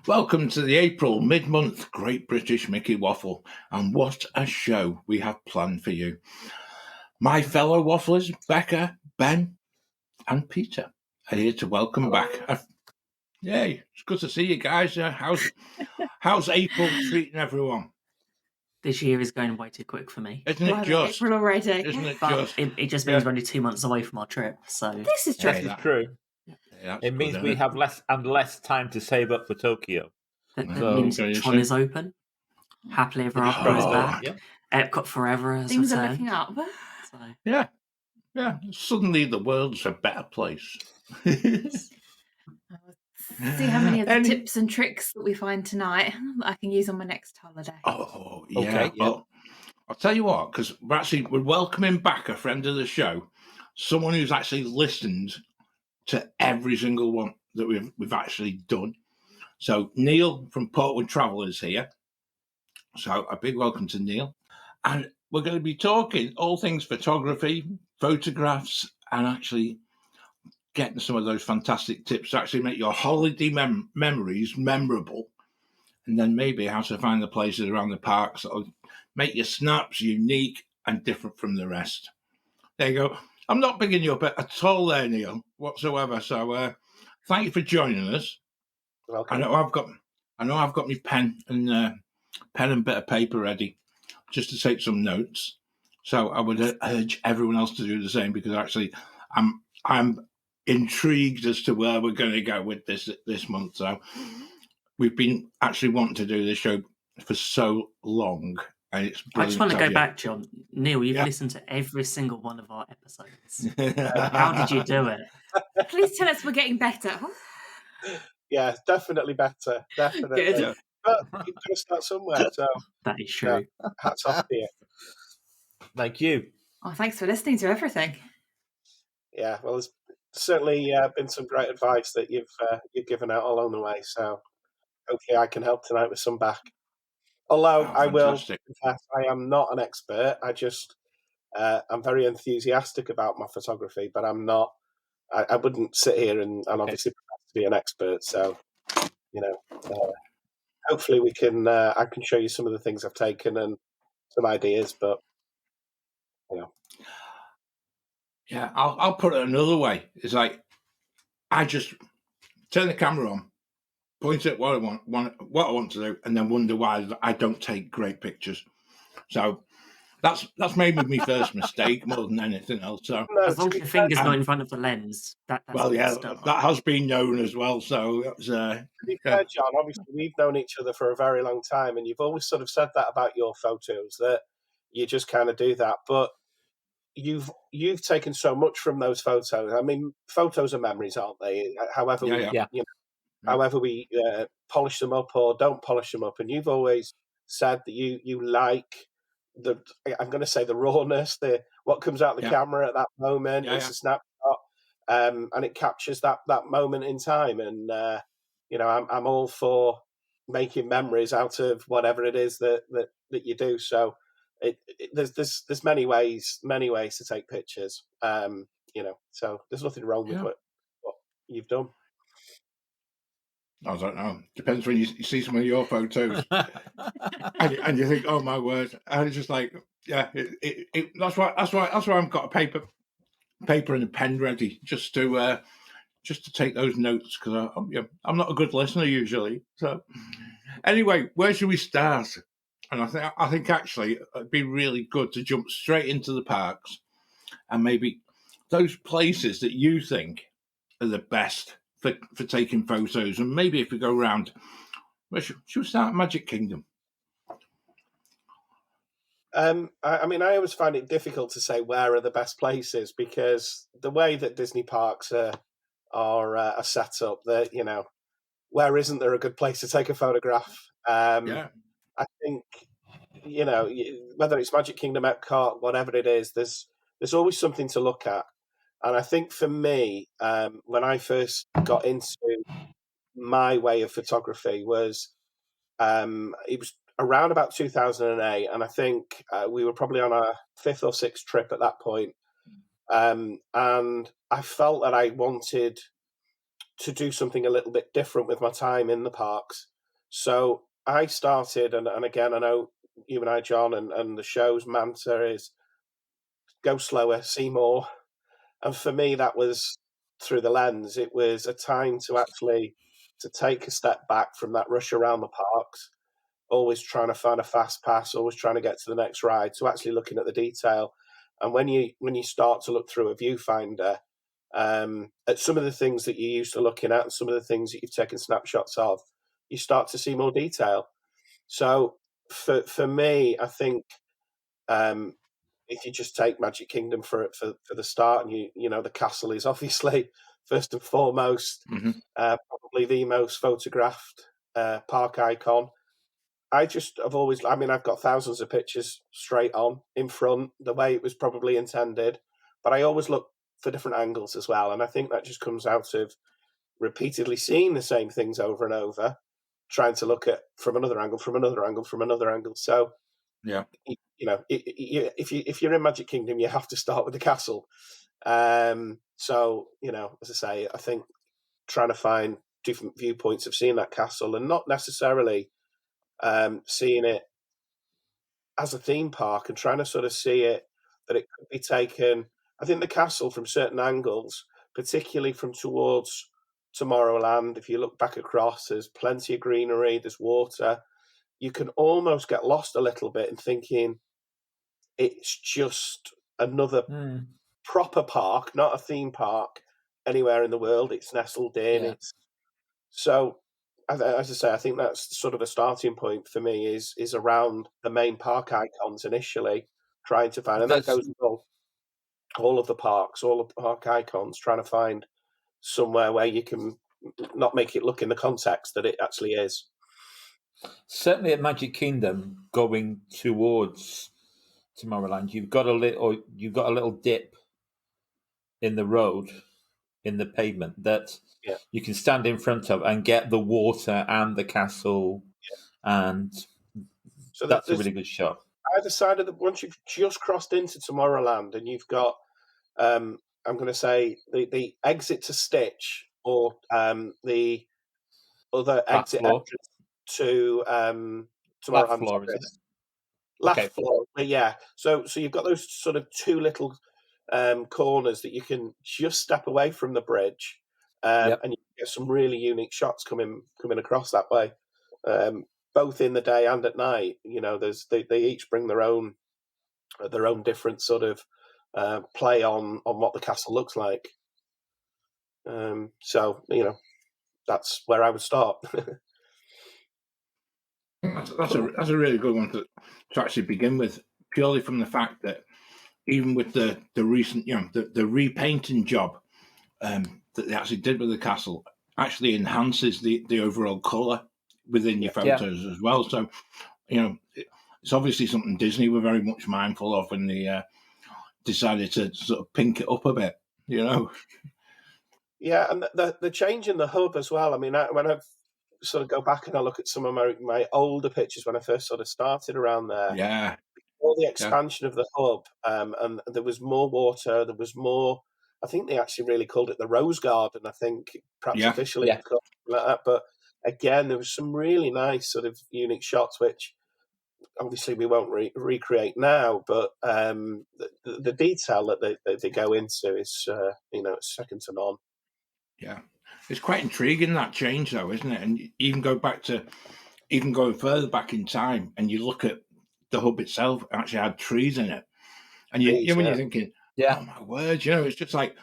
Welcome to the April mid-month Great British Mickey Waffle, and what a show we have planned for you. My fellow wafflers, Becca, Ben, and Peter, are here to welcome back. Yay, it's good to see you guys. How's April treating everyone? This year is going way too quick for me. Isn't it just? April already. Isn't it But just? it just means we're only 2 months away from our trip. So This is true. This is true. Yeah, It means we have less and less time to save up for Tokyo. that means Tron is open. Happily Ever After is back. Yeah. EPCOT Forever has Things are returned. looking up. So, Yeah. Suddenly the world's a better place. See how many of the tips and tricks that we find tonight I can use on my next holiday. Oh, yeah. Okay, yeah. Well, I'll tell you what, because we're welcoming back a friend of the show, someone who's actually listened to every single one that we've actually done. So Neil from Portwood Travel is here. So a big welcome to Neil. And we're going to be talking all things photography, photographs, and actually getting some of those fantastic tips to actually make your holiday memories memorable. And then maybe how to find the places around the parks that will make your snaps unique and different from the rest. There you go. I'm not bigging you up at all there, Neil, whatsoever. So thank you for joining us. Welcome. I know I've got my pen and bit of paper ready just to take some notes. So I would urge everyone else to do the same, because actually I'm intrigued as to where we're going to go with this month. So we've been actually wanting to do this show for so long. And it's I just want to go you. back, John. Neil, you've listened to every single one of our episodes. How did you do it? Please tell us we're getting better. Yeah, definitely better. Definitely. Good. Yeah. But you've got to start somewhere. So That is true. hats off to you. Thank you. Oh, thanks for listening to everything. Yeah, well, there's certainly been some great advice that you've given out along the way. So hopefully I can help tonight with some back. Although I will confess, I am not an expert. I just I'm very enthusiastic about my photography, but I'm not. I wouldn't sit here and obviously pretend to be an expert. So hopefully we can. I can show you some of the things I've taken and some ideas, but Yeah, I'll put it another way. It's like I just turn the camera on, point at what I want to do, and then wonder why I don't take great pictures. So that's maybe my first mistake more than anything else. So As long as your finger's not in front of the lens, that's a good start. that has been known as well. So that's to be fair, John, obviously we've known each other for a very long time, and you've always sort of said that about your photos, that you just kind of do that, but you've taken so much from those photos. I mean, photos are memories, aren't they? However however we polish them up or don't polish them up, and you've always said that you like I'm going to say the rawness, what comes out the camera at that moment. It's a snapshot, and it captures that moment in time. And I'm all for making memories out of whatever it is that you do. So there's many ways to take pictures. So there's nothing wrong with what you've done. I don't know. Depends when you see some of your photos, and you think, "Oh my word!" And it's just like, that's why I've got a paper and a pen ready just to take those notes, because I'm not a good listener usually. So anyway, where should we start? And I think actually it'd be really good to jump straight into the parks, and maybe those places that you think are the best for taking photos. And maybe if we go around, should we start at Magic Kingdom? I mean, I always find it difficult to say where are the best places, because the way that Disney parks are set up, that where isn't there a good place to take a photograph? I think whether it's Magic Kingdom, EPCOT, whatever it is, there's always something to look at. And I think for me, when I first got into my way of photography was it was around about 2008, and I think we were probably on our 5th or 6th trip at that point. And I felt that I wanted to do something a little bit different with my time in the parks. So I started, and again, I know you and I, John, and the show's mantra is go slower, see more. And for me, that was through the lens. It was a time to actually to take a step back from that rush around the parks, always trying to find a fast pass, always trying to get to the next ride, to actually looking at the detail. And when you start to look through a viewfinder at some of the things that you're used to looking at and some of the things that you've taken snapshots of, you start to see more detail. So for me, I think if you just take Magic Kingdom for the start, and you know the castle is obviously first and foremost probably the most photographed park icon. I've always, I mean, I've got thousands of pictures straight on in front, the way it was probably intended, but I always look for different angles as well. And I think that just comes out of repeatedly seeing the same things over and over, trying to look at from another angle, from another angle, from another angle. So, Yeah. you know, if you're in Magic Kingdom, you have to start with the castle. So, you know, as I say, I think trying to find different viewpoints of seeing that castle and not necessarily seeing it as a theme park and trying to sort of see it that it could be taken. I think the castle from certain angles, particularly from towards Tomorrowland, if you look back across, there's plenty of greenery, there's water. You can almost get lost a little bit in thinking it's just another proper park, not a theme park anywhere in the world. It's nestled in. Yeah. It's so. As I say, I think that's sort of a starting point for me is around the main park icons initially, trying to find, and that That's goes with all of the parks, all of the park icons, trying to find somewhere where you can not make it look in the context that it actually is. certainly at Magic Kingdom going towards Tomorrowland. You've got a little dip in the road, in the pavement, that Yeah. you can stand in front of and get the water and the castle, and So that's a there's really good shot. either side of the once you've just crossed into Tomorrowland and you've got I'm going to say the exit to Stitch or the other Laugh exit floor, entrance to laugh Tomorrowland floor, isn't it? Laugh Okay. floor. But yeah, so you've got those sort of two little corners that you can just step away from the bridge, Yep. and you get some really unique shots coming across that way, both in the day and at night. You know, they each bring their own different sort of play on what the castle looks like. So you know, that's where I would start. That's a really good one to actually begin with, purely from the fact that even with the recent, you know, the repainting job that they actually did with the castle actually enhances the overall colour within your Yeah. photos as well. So, you know, it's obviously something Disney were very much mindful of when they decided to sort of pink it up a bit, you know. Yeah, and the change in the hub as well. I mean, when I sort of go back and I look at some of my older pictures when I first sort of started around there, Yeah, all the expansion of the hub, and there was more water, there was more. I think they actually really called it the Rose Garden. I think perhaps Yeah. officially Yeah. it's called something like that. But again, there was some really nice sort of unique shots, which obviously we won't recreate now. But the detail that they go into is you know, it's second to none. yeah. It's quite intriguing, that change, though, isn't it? And you even go back to even going further back in time, and you look at the hub itself, it actually had trees in it, and you Trees, know when yeah. you're thinking, Yeah. oh my word, you know, it's just like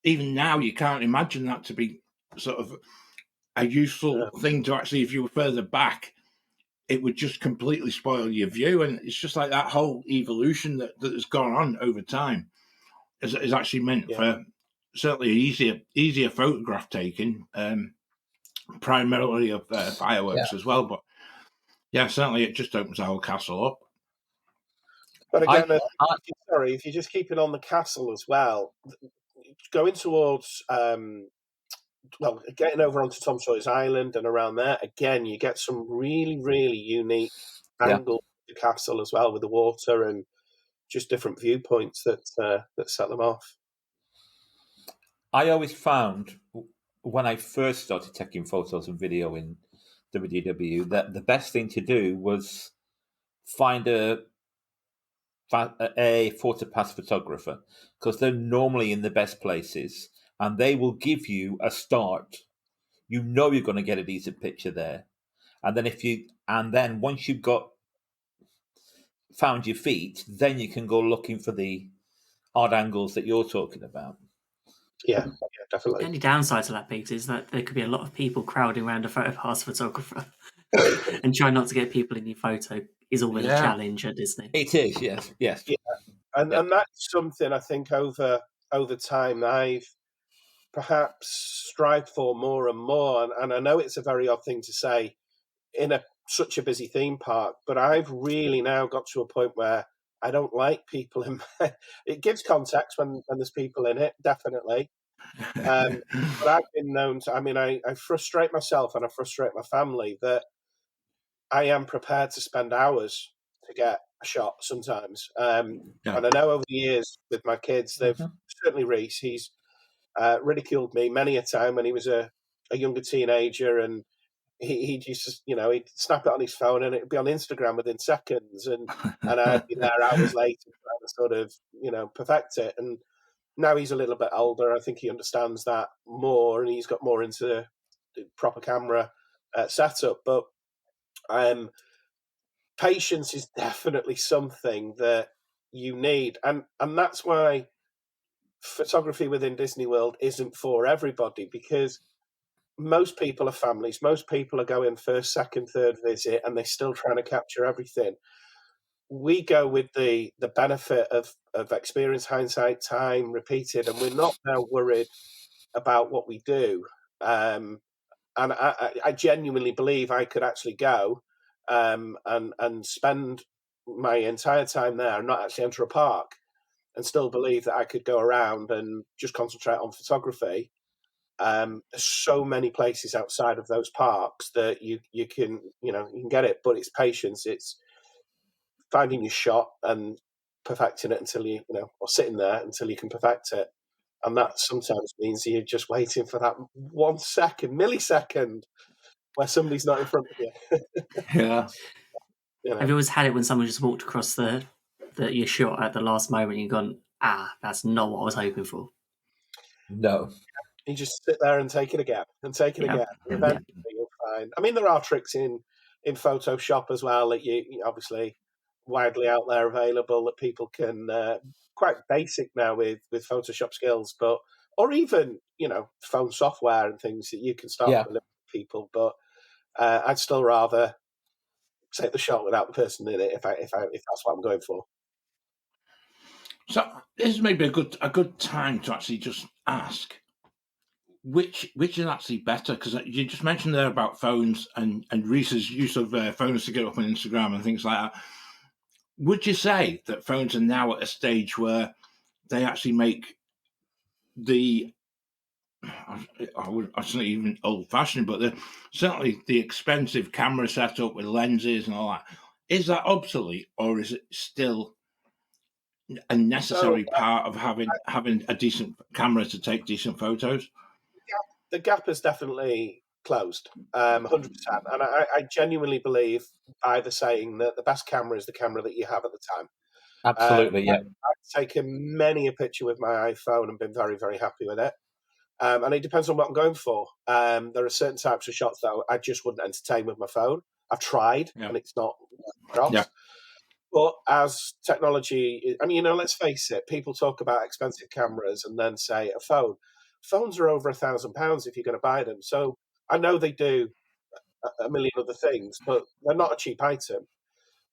even now you can't imagine that to be sort of a useful thing to actually, if you were further back, it would just completely spoil your view. And it's just like that whole evolution that has gone on over time is actually meant for certainly easier photograph taking, primarily of fireworks as well. But yeah, certainly it just opens the whole castle up. But again, if you just keep it on the castle as well, going towards well, getting over onto Tom Sawyer's Island and around there, again, you get some really, really unique angles of the castle as well with the water and just different viewpoints that set them off. I always found when I first started taking photos and video in WDW, that the best thing to do was find a photo pass photographer, because they're normally in the best places and they will give you a start. You know you're going to get a decent picture there, and then once you've got found your feet, then you can go looking for the odd angles that you're talking about. Yeah, The definitely. only downside to that, Peter, is that there could be a lot of people crowding around a photo pass photographer, and trying not to get people in your photo is already a challenge at Disney. It is, yes. Yeah, and that's something I think over time I've perhaps strived for more and more. And I know it's a very odd thing to say in such a busy theme park, but I've really now got to a point where I don't like people in my... It gives context when there's people in it, definitely. But I've been known to... I mean, I frustrate myself and I frustrate my family that I am prepared to spend hours to get a shot sometimes. And I know over the years with my kids, they've certainly Reese, he's ridiculed me many a time when he was a younger teenager, and he'd used to, he'd snap it on his phone and it'd be on Instagram within seconds, and I'd be there hours later trying to sort of, perfect it. And now he's a little bit older. I think he understands that more, and he's got more into the proper camera setup. But patience is definitely something that you need, and that's why photography within Disney World isn't for everybody, because most people are families. Most people are going first, second, third visit, and they're still trying to capture everything. We go with the benefit of experience, hindsight, time, repeated, and we're not now worried about what we do. And I genuinely believe I could actually go and spend my entire time there and not actually enter a park, and still believe that I could go around and just concentrate on photography. There's so many places outside of those parks that you can you can get it, but it's patience. It's finding your shot and perfecting it until or sitting there until you can perfect it. And that sometimes means you're just waiting for that 1 second, millisecond, where somebody's not in front of you. Yeah. Have you always had it when someone just walked across your shot at the last moment and you've gone, that's not what I was hoping for? No. You just sit there and take it again and take it again. Eventually you'll find. I mean, there are tricks in Photoshop as well that you obviously widely out there available that people can quite basic now with Photoshop skills, but or even phone software and things that you can start with people. But I'd still rather take the shot without the person in it if that's what I'm going for. So this is maybe a good time to actually just ask which is actually better, because you just mentioned there about phones and Reese's use of phones to get up on Instagram and things like that. Would you say that phones are now at a stage where they actually make the I shouldn't even old-fashioned, but certainly the expensive camera setup with lenses and all that, is that obsolete, or is it still a necessary part of having a decent camera to take decent photos? The gap has definitely closed, 100%. And I genuinely believe by the saying that the best camera is the camera that you have at the time. Absolutely, yeah. I've taken many a picture with my iPhone and been very, very happy with it. And it depends on what I'm going for. There are certain types of shots that I just wouldn't entertain with my phone. I've tried, and it's not drops. Yeah. But as technology, I mean, let's face it, people talk about expensive cameras and then say a phone. Phones are over £1,000 if you're going to buy them. So I know they do a million other things, but they're not a cheap item.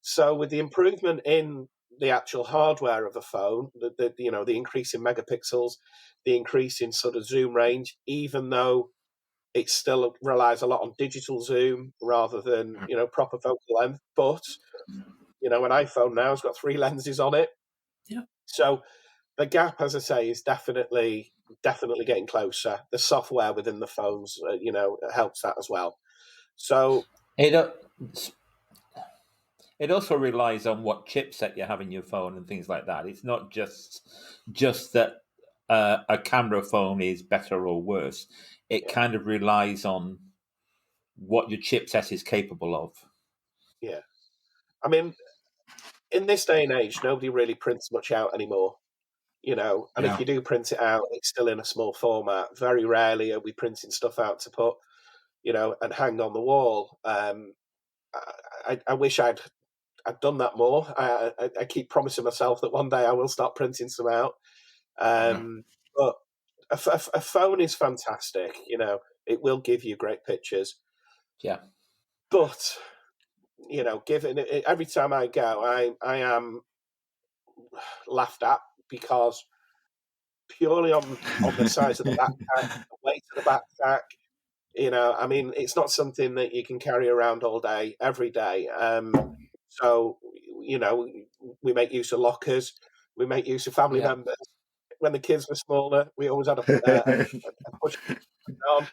So with the improvement in the actual hardware of the phone, the increase in megapixels, the increase in sort of zoom range, even though it still relies a lot on digital zoom rather than proper focal length, but an iPhone now has got 3 lenses on it. Yeah. So the gap, as I say, is definitely getting closer. The software within the phones, helps that as well. So it also relies on what chipset you have in your phone and things like that. It's not just that a camera phone is better or worse. It kind of relies on what your chipset is capable of. Yeah. I mean, in this day and age, nobody really prints much out anymore, and if you do print it out, it's still in a small format. Very rarely are we printing stuff out to put, and hang on the wall. I wish I'd done that more. I keep promising myself that one day I will start printing some out. But a phone is fantastic. It will give you great pictures. Yeah. But given every time I go, I am laughed at because purely on the size of the backpack, the weight of the backpack. I mean, it's not something that you can carry around all day, every day. So, we make use of lockers. We make use of family members. When the kids were smaller, we always had a push on.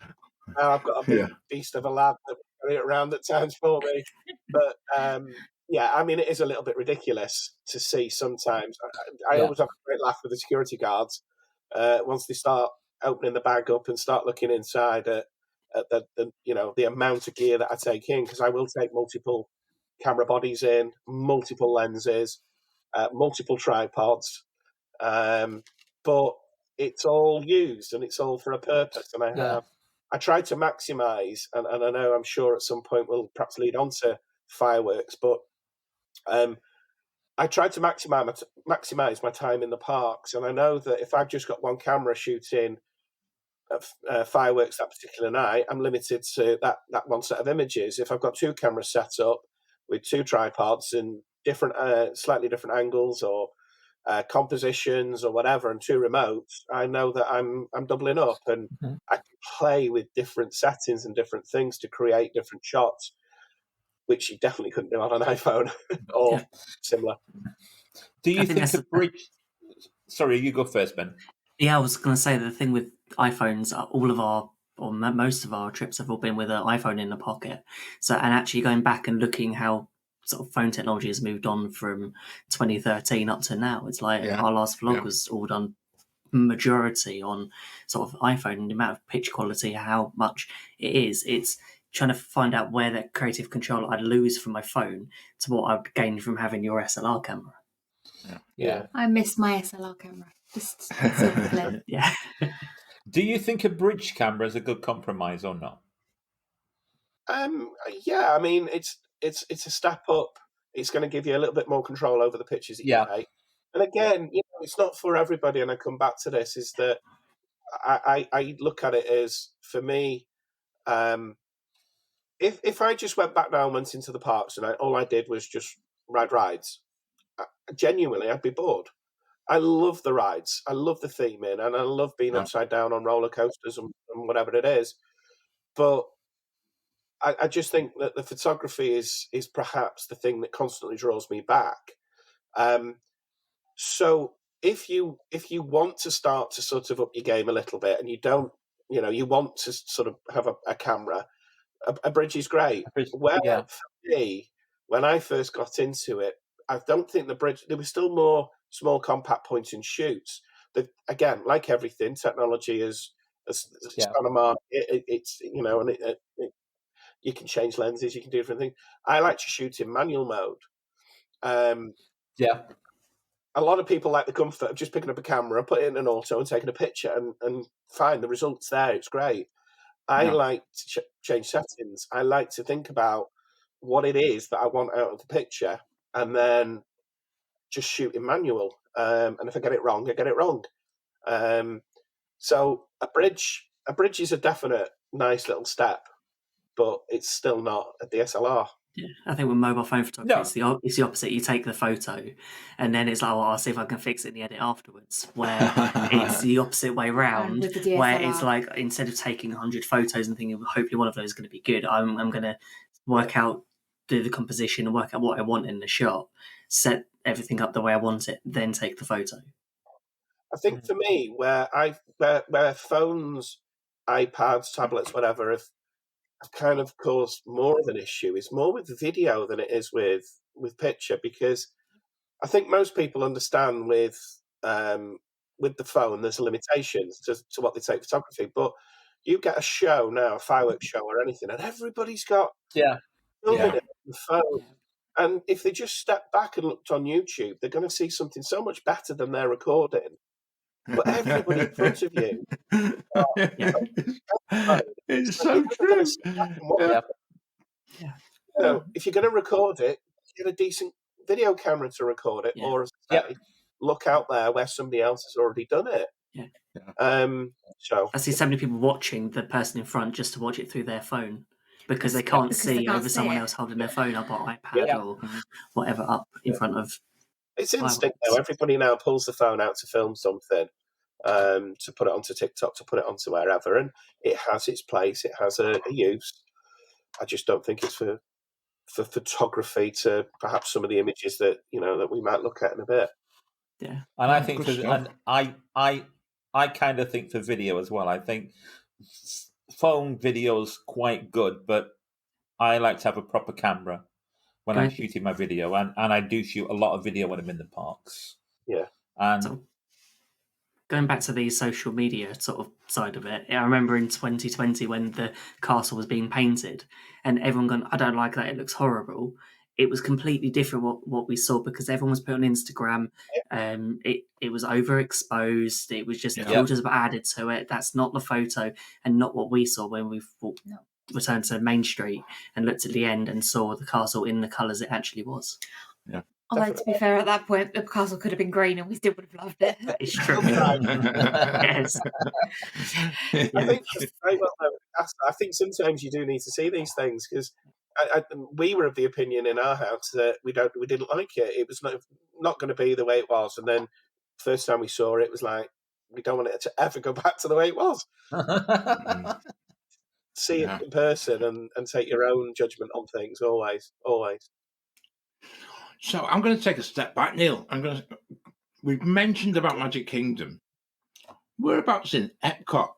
Now I've got a big beast of a lad that carry it around at times for me. But I mean, it is a little bit ridiculous to see sometimes. I always have a great laugh with the security guards once they start opening the bag up and start looking inside at the amount of gear that I take in, because I will take multiple camera bodies in, multiple lenses, multiple tripods, but it's all used and it's all for a purpose. And I try to maximise, and I know I'm sure at some point we'll perhaps lead on to fireworks, but I try to maximise my time in the parks. And I know that if I've just got one camera shooting fireworks that particular night, I'm limited to that one set of images. If I've got two cameras set up with two tripods and different, slightly different angles or compositions or whatever, and two remotes, I know that I'm doubling up, and I can play with different settings and different things to create different shots, which you definitely couldn't do on an iPhone or similar. Do you think a bridge? Sorry, you go first, Ben. Yeah, I was going to say the thing with iPhones, most of our trips have all been with an iPhone in the pocket. So, and actually going back and looking how sort of phone technology has moved on from 2013 up to now, it's like our last vlog was all done majority on sort of iPhone, and the amount of picture quality, how much it is. It's trying to find out where that creative control I'd lose from my phone to what I'd gain from having your SLR camera. Yeah. I miss my SLR camera. Just simply. Yeah. Do you think a bridge camera is a good compromise or not? Yeah, I mean, it's a step up. It's going to give you a little bit more control over the pictures that you take. And again, it's not for everybody. And I come back to this: is that I look at it as, for me, if I just went back now and went into the parks and all I did was just ride rides, genuinely, I'd be bored. I love the rides. I love the theming, and I love being upside down on roller coasters and whatever it is. But I just think that the photography is perhaps the thing that constantly draws me back. So if you want to start to sort of up your game a little bit, and you don't, you want to sort of have a camera, a bridge is great. For me, when I first got into it, I don't think the bridge, there was still more small compact point and shoots. That, again, like everything, technology is on a mark. It's and you can change lenses, you can do different things. I like to shoot in manual mode. A lot of people like the comfort of just picking up a camera, putting it in an auto and taking a picture, and fine, the result's there, it's great. I like to change settings. I like to think about what it is that I want out of the picture, and then just shoot in manual. And if I get it wrong, I get it wrong. So a bridge is a definite nice little step, but it's still not a DSLR. Yeah, I think with mobile phone photography, it's the opposite. You take the photo, and then it's like, I'll see if I can fix it in the edit afterwards. Where it's the opposite way round, where it's like, instead of taking 100 photos and thinking, hopefully one of those is going to be good, I'm going to work out, do the composition and work out what I want in the shot, set everything up the way I want it, then take the photo. I think for me, where phones, iPads, tablets, whatever, have kind of caused more of an issue is more with video than it is with picture, because I think most people understand with the phone there's limitations to what they take photography, but You get a show now, a fireworks show or anything, and everybody's got Yeah. filming it on the phone. And if they just step back and looked on YouTube, they're going to see something so much better than they're recording. But everybody in front of you, it's so so you're never going true. to sit back and watch Yeah. it. Yeah. You know, if you're going to record it, get a decent video camera to record it, Yeah. or as I say, look out there where somebody else has already done it. Yeah. So I see so many people watching the person in front just to watch it through their phone because they can't see over someone else holding their phone up or iPad or whatever up in front of. It's instinct though. Everybody now pulls the phone out to film something, to put it onto TikTok, to put it onto wherever, and it has its place. It has a use. I just don't think it's for photography to perhaps some of the images that that we might look at in a bit. Yeah, and I think I kind of think for video as well. I think phone video's quite good, but I like to have a proper camera when I'm shooting my video, and I do shoot a lot of video when I'm in the parks. Yeah, and so, going back to the social media sort of side of it, I remember in 2020 when the castle was being painted and everyone going, I don't like that, it looks horrible. It was completely different what we saw because everyone was put on Instagram. It was overexposed. It was just filters were added to it. That's not the photo and not what we saw when we returned to Main Street and looked at the end and saw the castle in the colours it actually was. Yeah. Although, to be fair, at that point, the castle could have been green and we still would have loved it. It's true. Yes. I think I think sometimes you do need to see these things because we were of the opinion in our house that we didn't like it. It was not going to be the way it was, and then first time we saw it, it was like we don't want it to ever go back to the way it was. See it in person and take your own judgment on things. Always. So I'm going to take a step back, Neil. We've mentioned about Magic Kingdom. Whereabouts in EPCOT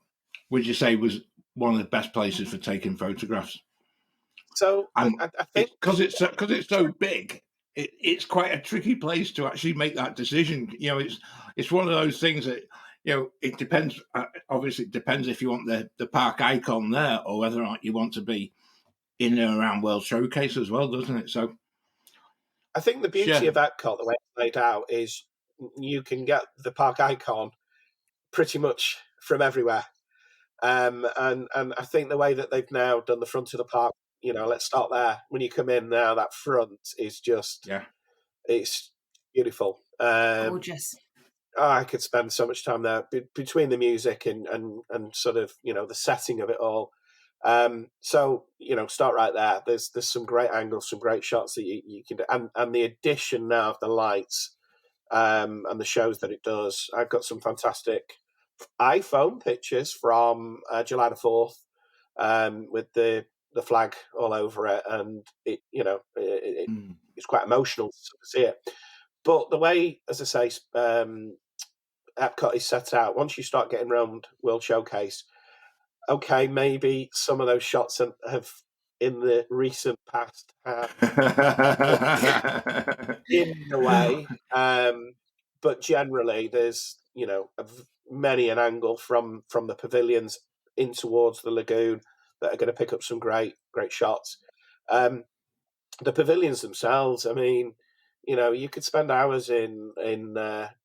would you say was one of the best places for taking photographs? So I think because it's so big, it's quite a tricky place to actually make that decision. It's one of those things that it depends. Obviously, it depends if you want the park icon there or whether or not you want to be in and around World Showcase as well, doesn't it? So I think the beauty of EPCOT, the way it's laid out, is you can get the park icon pretty much from everywhere. And I think the way that they've now done the front of the park, let's start there. When you come in now, that front is just it's beautiful. Gorgeous. I could spend so much time there between the music and sort of the setting of it all. So start right there. There's some great angles, some great shots that you can do, and the addition now of the lights and the shows that it does. I've got some fantastic iPhone pictures from July the 4th with the flag all over it, and it's quite emotional to see it. But the way, as I say, EPCOT is set out, once you start getting around World Showcase, okay, maybe some of those shots have in the recent past in a way, but generally there's many an angle from the pavilions in towards the lagoon that are going to pick up some great shots. The pavilions themselves, I mean, you could spend hours in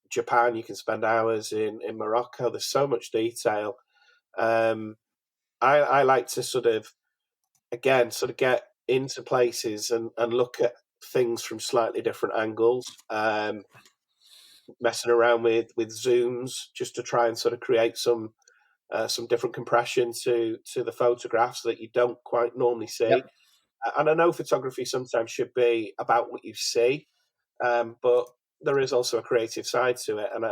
Japan, you can spend hours in Morocco. There's so much detail. I like to sort of get into places and look at things from slightly different angles, messing around with zooms just to try and sort of create some different compression to the photographs that you don't quite normally see. And I know photography sometimes should be about what you see, but there is also a creative side to it, and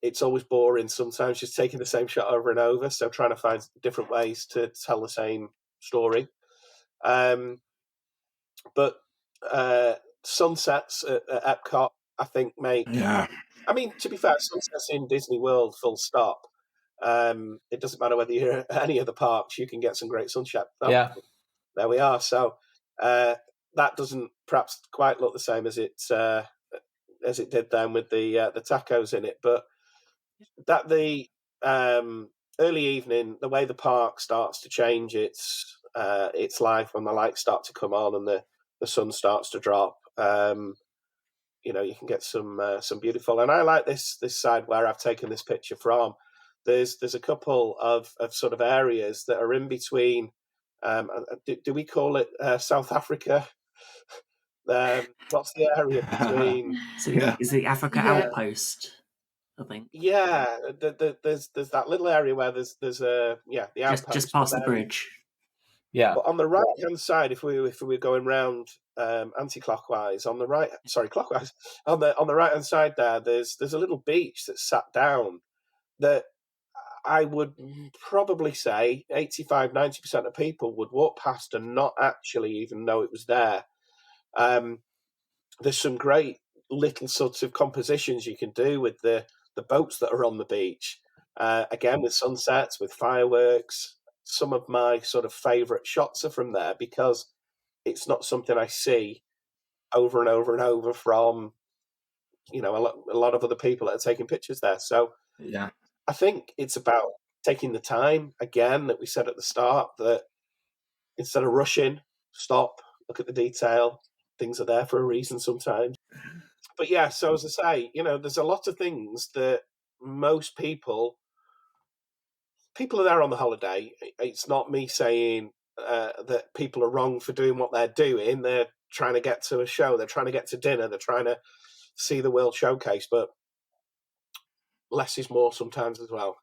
it's always boring sometimes just taking the same shot over and over. So trying to find different ways to tell the same story. But sunsets at EPCOT, I think, make. Yeah. I mean, to be fair, sunsets in Disney World, full stop. It doesn't matter whether you're at any of the parks, you can get some great sunset. Yeah. There we are. So that doesn't perhaps quite look the same as it did then with the tacos in it, but that the early evening, the way the park starts to change its life when the lights start to come on and the sun starts to drop. You can get some beautiful. And I like this side where I've taken this picture from. There's a couple of sort of areas that are in between. Do we call it South Africa? What's the area between? So Yeah. is the Africa Yeah. outpost, I think. Yeah, there's that little area where there's the outpost. Just past but the then- bridge. Yeah. But on the right hand side, if we were going round anti-clockwise, clockwise, on the right hand side there's a little beach that's sat down that I would probably say 85-90% of people would walk past and not actually even know it was there. There's some great little sorts of compositions you can do with the boats that are on the beach. Again, with sunsets, with fireworks. Some of my sort of favourite shots are from there because it's not something I see over and over and over from a lot of other people that are taking pictures there. So Yeah. I think it's about taking the time again that we said at the start, that instead of rushing, stop, look at the detail. Things are there for a reason sometimes. But yeah, so as I say, there's a lot of things that most people are there on the holiday. It's not me saying that people are wrong for doing what they're doing. They're trying to get to a show. They're trying to get to dinner. They're trying to see the World Showcase. But less is more sometimes as well.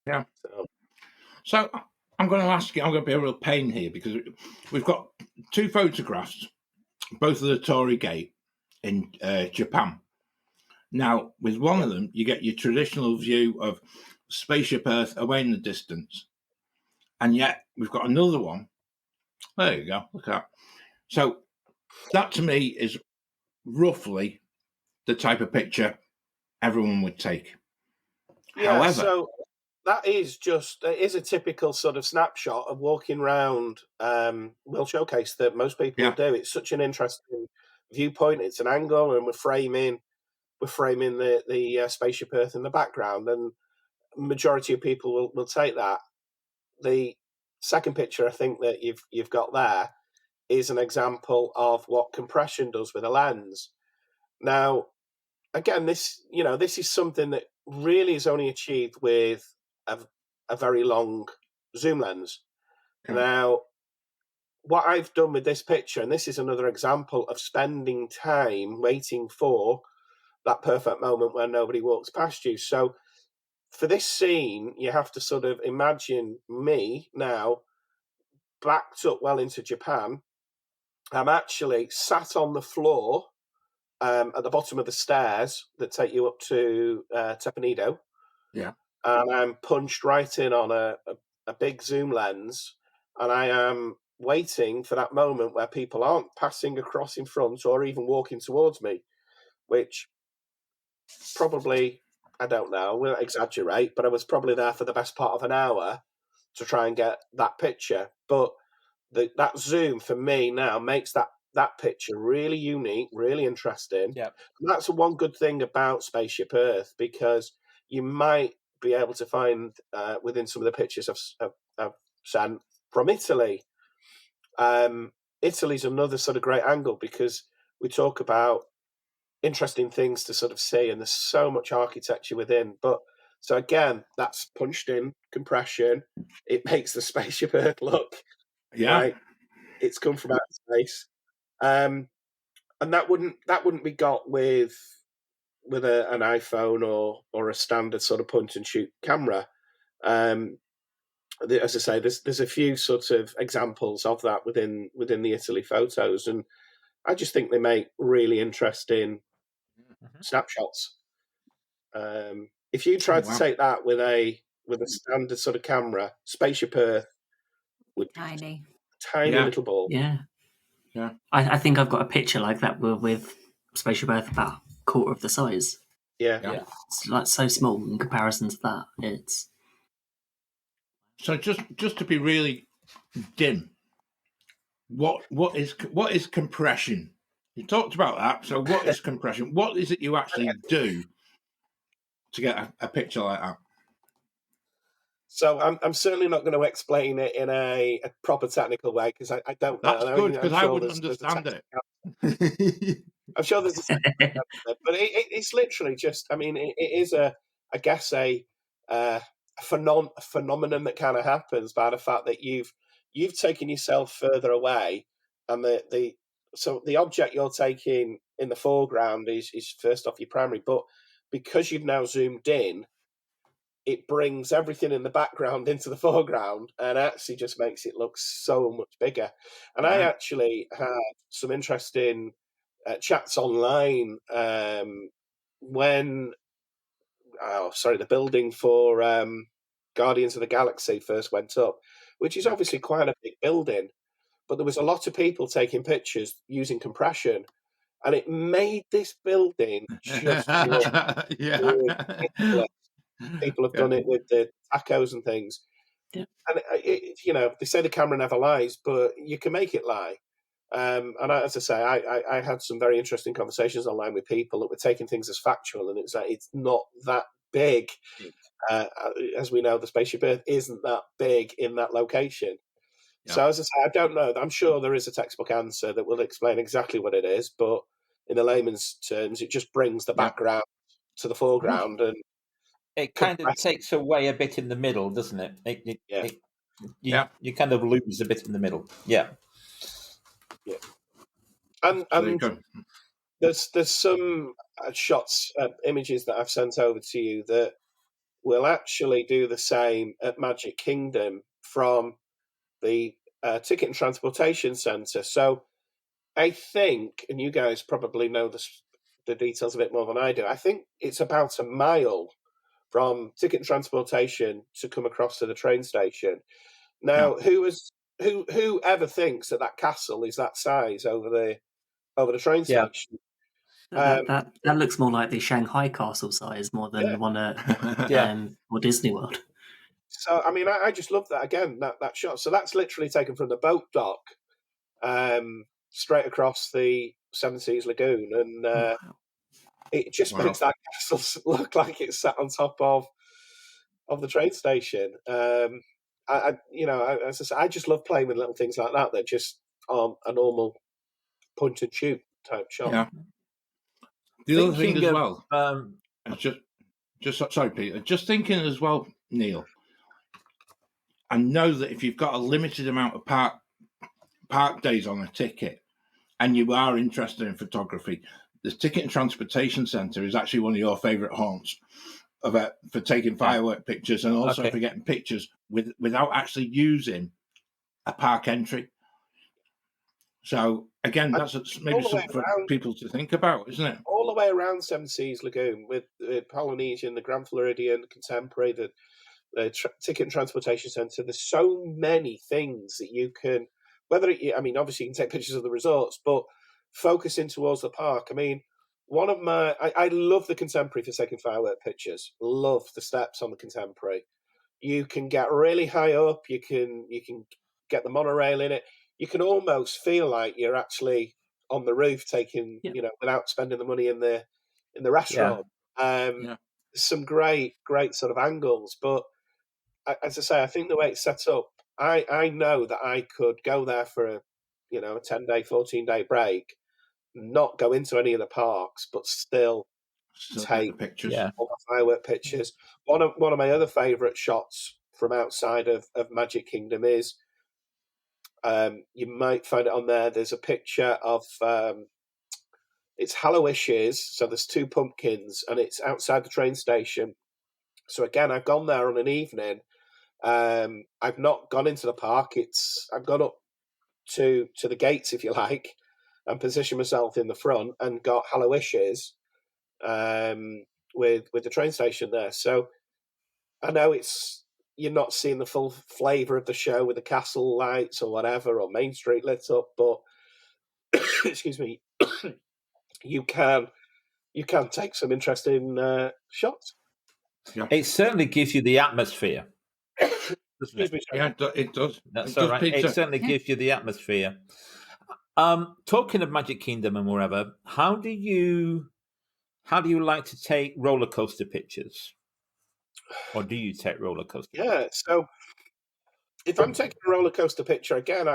Yeah. So, So I'm going to ask you, I'm going to be a real pain here because we've got two photographs, both of the Torii Gate in Japan. Now, with one of them, you get your traditional view of Spaceship Earth away in the distance. And yet we've got another one. There you go. Look at that. So that to me is roughly the type of picture everyone would take. yeah, However, so that is a typical sort of snapshot of walking around World Showcase that most people do. It's such an interesting viewpoint. It's an angle, and we're framing the Spaceship Earth in the background, and majority of people will take that. The second picture I think that you've got there is an example of what compression does with a lens. Now, again, this is something that really is only achieved with a very long zoom lens. Now, what I've done with this picture, and this is another example of spending time waiting for that perfect moment where nobody walks past you. So for this scene, you have to sort of imagine me now backed up well into Japan. I'm actually sat on the floor at the bottom of the stairs that take you up to Tepanido. Yeah. And I'm punched right in on a big zoom lens, and I am waiting for that moment where people aren't passing across in front or even walking towards me, which probably, I don't know, I won't exaggerate, but I was probably there for the best part of an hour to try and get that picture. But that zoom for me now makes that picture really unique, really interesting. Yeah. And that's one good thing about Spaceship Earth, because you might be able to find within some of the pictures I've sent from Italy. Italy's another sort of great angle because we talk about interesting things to sort of see, and there's so much architecture within. But so again, that's punched in compression. It makes the Spaceship Earth look like it's come from outer space, and that wouldn't be got with an iPhone or a standard sort of point and shoot camera. As I say, there's a few sort of examples of that within the Italy photos, and I just think they make really interesting snapshots. If you tried to take that with a standard sort of camera, Spaceship Earth would be Tiny. tiny little ball. Yeah. Yeah. I think I've got a picture like that with Spaceship Earth about a quarter of the size. Yeah. It's like so small in comparison to that. It's So just to be really dim, what is compression? You talked about that. So what is compression? What is it you actually do to get a picture like that? So I'm certainly not going to explain it in a proper technical way because I don't know. That's good, because I wouldn't there's a understand technical, I'm sure there's a technical answer, but it's literally just. I mean, it is I guess a phenomenon that kind of happens by the fact that you've taken yourself further away, and so the object you're taking in the foreground is first off your primary, but because you've now zoomed in, it brings everything in the background into the foreground and actually just makes it look so much bigger. And I Right. actually had some interesting chats online when, the building for Guardians of the Galaxy first went up, which is obviously quite a big building, but there was a lot of people taking pictures using compression, and it made this building just look ridiculous. People have done it with the tacos and things. Yeah. And they say the camera never lies, but you can make it lie. And as I say, I had some very interesting conversations online with people that were taking things as factual, and it's not that big. As we know, the spaceship Earth isn't that big in that location. Yeah. So as I say, I don't know. I'm sure there is a textbook answer that will explain exactly what it is, but in the layman's terms, it just brings the background to the foreground, and it kind of takes away a bit in the middle, doesn't it? You kind of lose a bit in the middle. Yeah. Yeah. And there's some shots, images that I've sent over to you that will actually do the same at Magic Kingdom from the Ticket and Transportation Centre. So I think, and you guys probably know the details a bit more than I do, I think it's about a mile from Ticket and Transportation to come across to the train station. Now, who ever thinks that castle is that size over the train station? That looks more like the Shanghai castle size more than one at or Disney World. So I mean, I just love that again, that shot. So that's literally taken from the boat dock, straight across the Seven Seas Lagoon, and it just makes that castle look like it's sat on top of the train station. As I say, I just love playing with little things like that that just aren't a normal point and shoot type shot. Yeah. The other thing as well, sorry, Peter, just thinking as well, Neil, I know that if you've got a limited amount of park days on a ticket and you are interested in photography, the Ticket and Transportation Centre is actually one of your favourite haunts for taking firework pictures, and also for getting pictures without actually using a park entry. So again, that's maybe something for people to think about, isn't it? All the way around Seven Seas Lagoon, with the Polynesian, the Grand Floridian, the Contemporary, the Ticket and Transportation Centre. There's so many things that you can. Obviously you can take pictures of the resorts, but focusing towards the park. I mean, I love the Contemporary for taking firework pictures. Love the steps on the Contemporary. You can get really high up. You can get the monorail in it. You can almost feel like you're actually on the roof taking, without spending the money in the restaurant. Some great sort of angles, but as I say, I think the way it's set up, I know that I could go there for a 10-day, 14-day break, not go into any of the parks, but still take pictures, all the firework pictures. One of my other favourite shots from outside of Magic Kingdom is, you might find it on there. There's a picture of it's Hallowishes, so there's two pumpkins, and it's outside the train station. So again, I've gone there on an evening. I've not gone into the park. I've gone up to the gates, if you like, and positioned myself in the front and got Hallowishes with the train station there. So I know you're not seeing the full flavour of the show with the castle lights or whatever, or Main Street lit up, but excuse me, you can take some interesting shots. Yeah. It certainly gives you the atmosphere. Excuse me, yeah, it does. That's all right. It certainly gives you the atmosphere. Talking of Magic Kingdom and wherever, how do you like to take roller coaster pictures? or do you take roller coaster? Yeah, so if I'm taking a roller coaster picture again,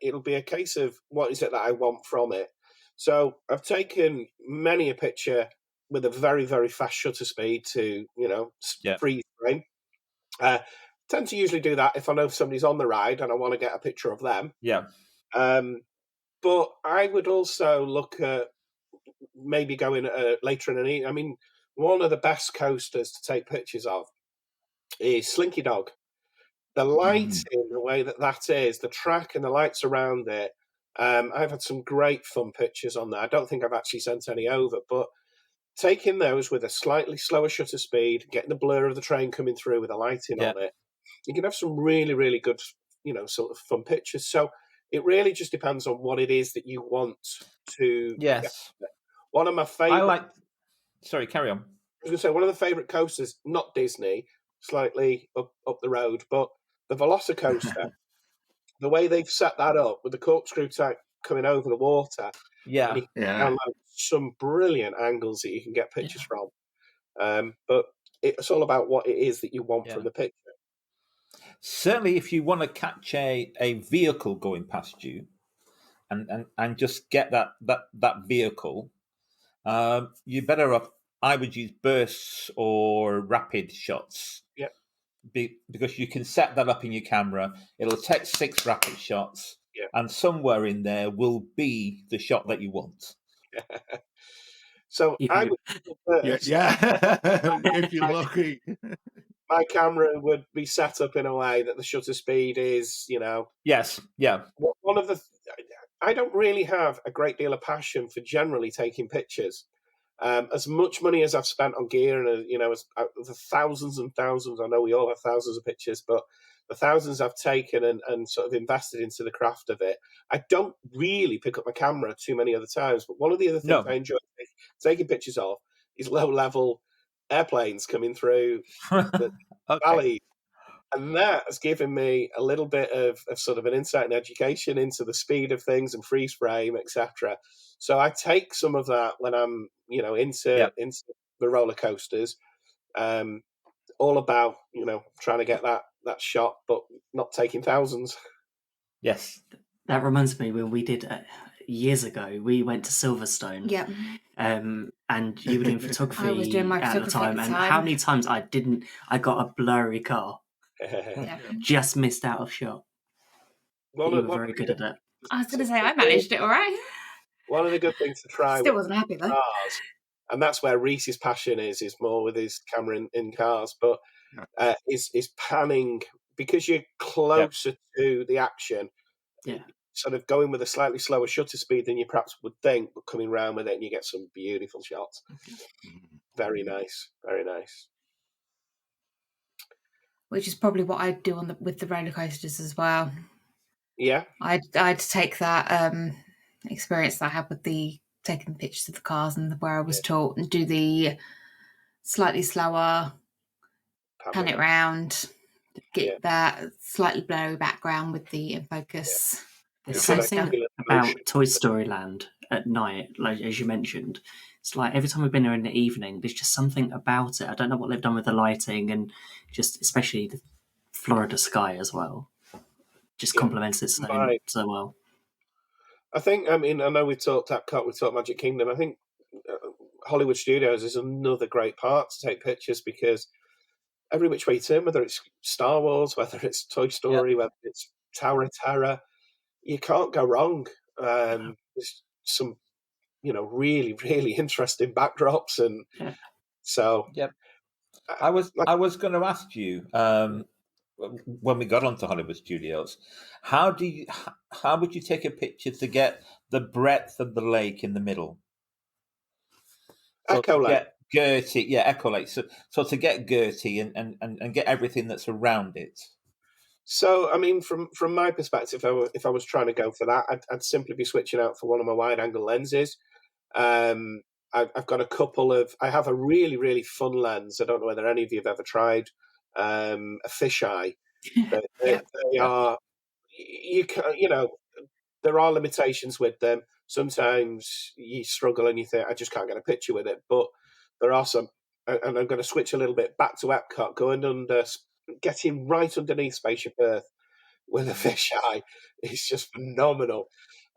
it'll be a case of what is it that I want from it. So I've taken many a picture with a very, very fast shutter speed to, Yeah. freeze frame. Tend to usually do that if I know somebody's on the ride and I want to get a picture of them. Yeah. But I would also look at maybe going later in an evening. I mean, one of the best coasters to take pictures of is Slinky Dog. The lighting, the way that is, the track and the lights around it. I've had some great fun pictures on there. I don't think I've actually sent any over, but taking those with a slightly slower shutter speed, getting the blur of the train coming through with the lighting on it, you can have some really, really good, sort of fun pictures. So it really just depends on what it is that you want to. Yes. One of my favorite. Sorry, carry on. I was going to say one of the favorite coasters, not Disney, slightly up the road, but the Velocicoaster. The way they've set that up with the corkscrew type coming over the water, and you can download some brilliant angles that you can get pictures from. But it's all about what it is that you want from the picture. Certainly, if you want to catch a vehicle going past you, and just get that vehicle, you better off. I would use bursts or rapid shots. Yeah. Because you can set that up in your camera. It'll take 6 rapid shots, and somewhere in there will be the shot that you want. So I would. If you're lucky. My camera would be set up in a way that the shutter speed is, Yes, yeah. One of the. I don't really have a great deal of passion for generally taking pictures. As much money as I've spent on gear, and the thousands and thousands, I know we all have thousands of pictures, but the thousands I've taken and sort of invested into the craft of it, I don't really pick up my camera too many other times. But one of the other things I enjoy taking pictures of is low-level airplanes coming through the valley. And that has given me a little bit of sort of an insight and education into the speed of things and freeze frame, etc. So I take some of that when I'm, into the roller coasters. All about, trying to get that shot, but not taking thousands. Yes. That reminds me when we did years ago, we went to Silverstone. Yeah. And you were doing photography I was doing my at the time. And how many times I got a blurry car. Just missed out of shot. You were very good at it. I was going to say, I managed it all right. One of the good things to try. Still wasn't happy though. Cars, and that's where Reese's passion is more with his camera in cars, but is panning, because you're closer to the action. Sort of going with a slightly slower shutter speed than you perhaps would think, but coming round with it and you get some beautiful shots. Very nice, very nice. Which is probably what I'd do with the roller coasters as well. Yeah, I'd take that experience that I had with taking pictures of the cars and where I was taught, and do the slightly slower, pan it round, get that slightly blurry background with the in focus. There's something about Toy Story Land at night, like as you mentioned. It's like every time we've been there in the evening, there's just something about it. I don't know what they've done with the lighting, and just especially the Florida sky as well. Just complements it so well. I think, I know we talked EPCOT, we talked Magic Kingdom. I think Hollywood Studios is another great part to take pictures, because every which way you turn, whether it's Star Wars, whether it's Toy Story, whether it's Tower of Terror, you can't go wrong. There's some, really, really interesting backdrops, and so. Yep. I was going to ask you when we got onto Hollywood Studios, how would you take a picture to get the breadth of the lake in the middle? Echo Lake. Gertie, Echo Lake. So to get Gertie and get everything that's around it. So, from my perspective, if I was trying to go for that, I'd simply be switching out for one of my wide-angle lenses. I've got a couple of. I have a really, really fun lens. I don't know whether any of you have ever tried a fisheye. They are. There are limitations with them. Sometimes you struggle and you think, I just can't get a picture with it. But there are some and I'm going to switch a little bit back to EPCOT, getting right underneath Spaceship Earth with a fisheye is just phenomenal.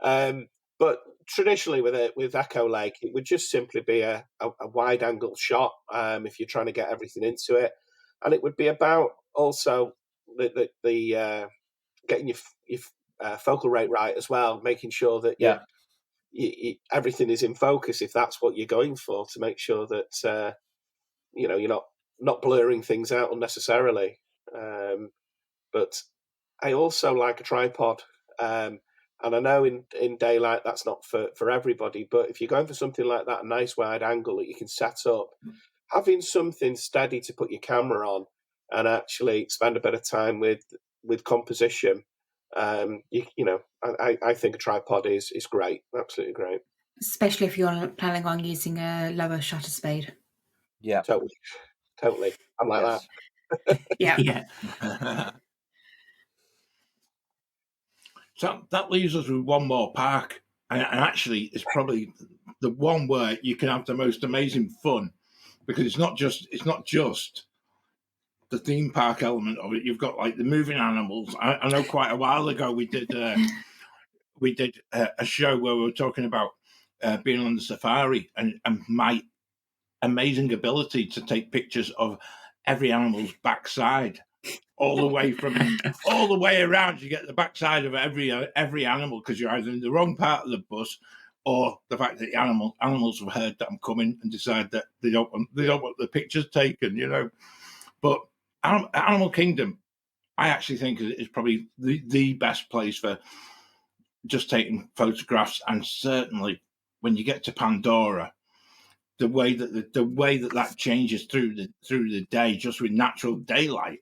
But traditionally with Echo Lake, it would just simply be a wide angle shot if you're trying to get everything into it, and it would be about also the getting your focal rate right as well, making sure that everything is in focus if that's what you're going for, to make sure that you're not blurring things out unnecessarily. But I also like a tripod. And I know in daylight that's not for everybody, but if you're going for something like that, a nice wide angle that you can set up, having something steady to put your camera on and actually spend a bit of time with composition, I think a tripod is great, absolutely great. Especially if you're planning on using a lower shutter speed. Yeah, totally. I'm like that. Yeah. Yeah. So that leaves us with one more park, and actually it's probably the one where you can have the most amazing fun, because it's not just the theme park element of it. You've got like the moving animals. I know quite a while ago we did a show where we were talking about being on the safari, and my amazing ability to take pictures of every animal's backside, all the way around. You get the backside of every animal, because you're either in the wrong part of the bus, or the fact that the animals have heard that I'm coming and decide that they don't want the pictures taken, But Animal Kingdom, I actually think is probably the best place for just taking photographs, and certainly when you get to Pandora, the way that changes through the day, just with natural daylight,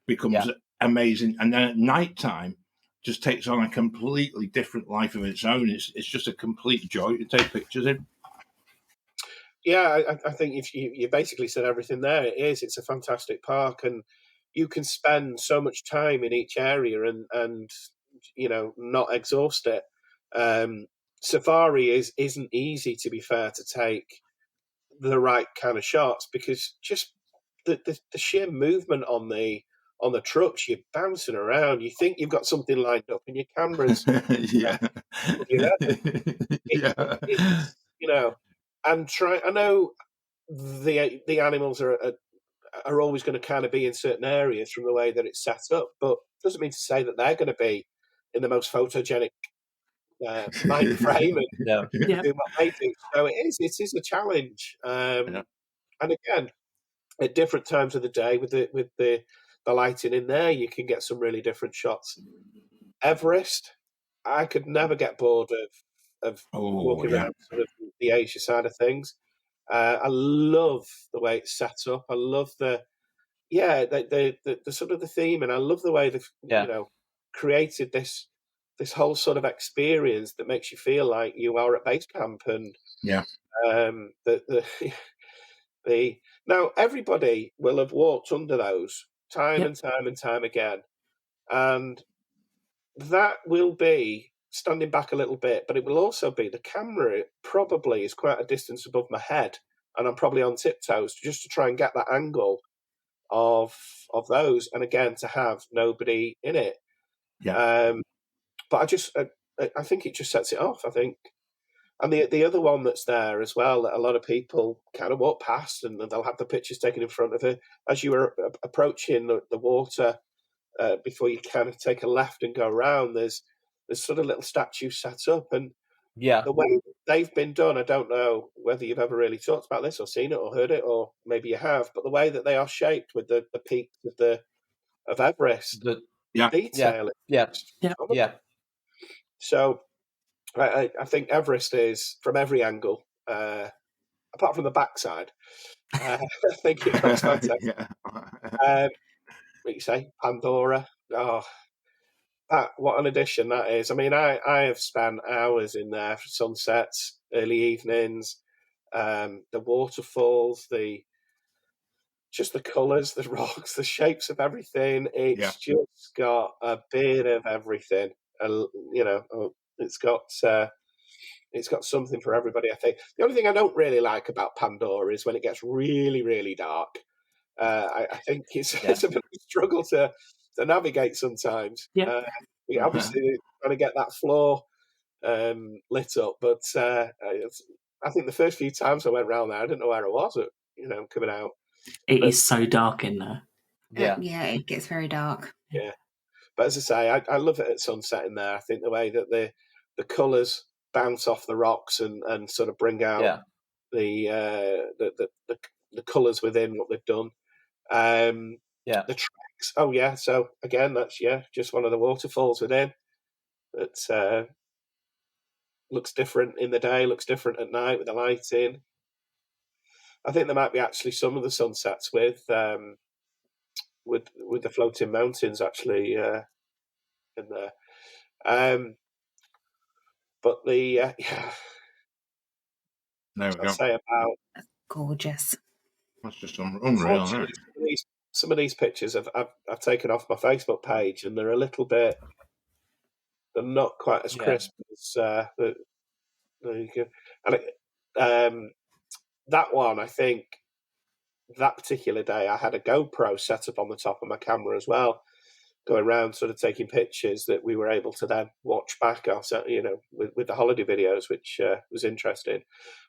becomes amazing, and then at night time just takes on a completely different life of its own. It's just a complete joy to take pictures in. Yeah, I think if you basically said everything there. It's a fantastic park, and you can spend so much time in each area and not exhaust it. Safari isn't easy, to be fair, to take the right kind of shots, because just the sheer movement on the trucks, you're bouncing around. You think you've got something lined up, and your camera's Yeah. Yeah. it's, and I know the animals are always going to kind of be in certain areas from the way that it's set up, but doesn't mean to say that they're going to be in the most photogenic mind frame and do what they do. So it is a challenge. And again, at different times of the day, with the lighting in there, you can get some really different shots. Everest, I could never get bored of walking around sort of the Asia side of things. I love the way it's set up. I love the sort of the theme, and I love the way they've created this whole sort of experience that makes you feel like you are at base camp. And now everybody will have walked under those time and time and time again, and that will be standing back a little bit, but it will also be the camera probably is quite a distance above my head, and I'm probably on tiptoes just to try and get that angle of those, and again to have nobody in it. But I think it just sets it off, I think. And the other one that's there as well, that a lot of people kind of walk past, and they'll have the pictures taken in front of it as you were approaching the water. Before you kind of take a left and go around, there's sort of little statues set up, and the way they've been done, I don't know whether you've ever really talked about this or seen it or heard it, or maybe you have, but the way that they are shaped with the peaks of Everest, detail. So I think Everest is, from every angle, apart from the backside, I think it looks fantastic. What you say, Pandora? Oh, what an addition that is. I mean, I have spent hours in there for sunsets, early evenings, the waterfalls, just the colours, the rocks, the shapes of everything. It's just got a bit of everything. It's got It's got something for everybody, I think. The only thing I don't really like about Pandora is when it gets really, really dark. I think it's a bit of a struggle to navigate sometimes. Yeah. Obviously, trying to get that floor lit up, but I think the first few times I went round there, I didn't know where I was, coming out. It is so dark in there. Yeah, it gets very dark. Yeah. But as I say, I love it at sunset in there. I think the way that the colours bounce off the rocks and sort of bring out the colours within what they've done. The tracks. Oh yeah. So again, that's just one of the waterfalls within. That looks different in the day, looks different at night with the lighting. I think there might be actually some of the sunsets with the floating mountains actually in there. But the there we I'd go. say about Gorgeous. That's just unreal, isn't it? Some of these pictures I've taken off my Facebook page, and they're a little bit. They're not quite as crisp as you can. And that one, I think, that particular day, I had a GoPro set up on the top of my camera as well, going around sort of taking pictures that we were able to then watch back ourselves, with the holiday videos, which was interesting.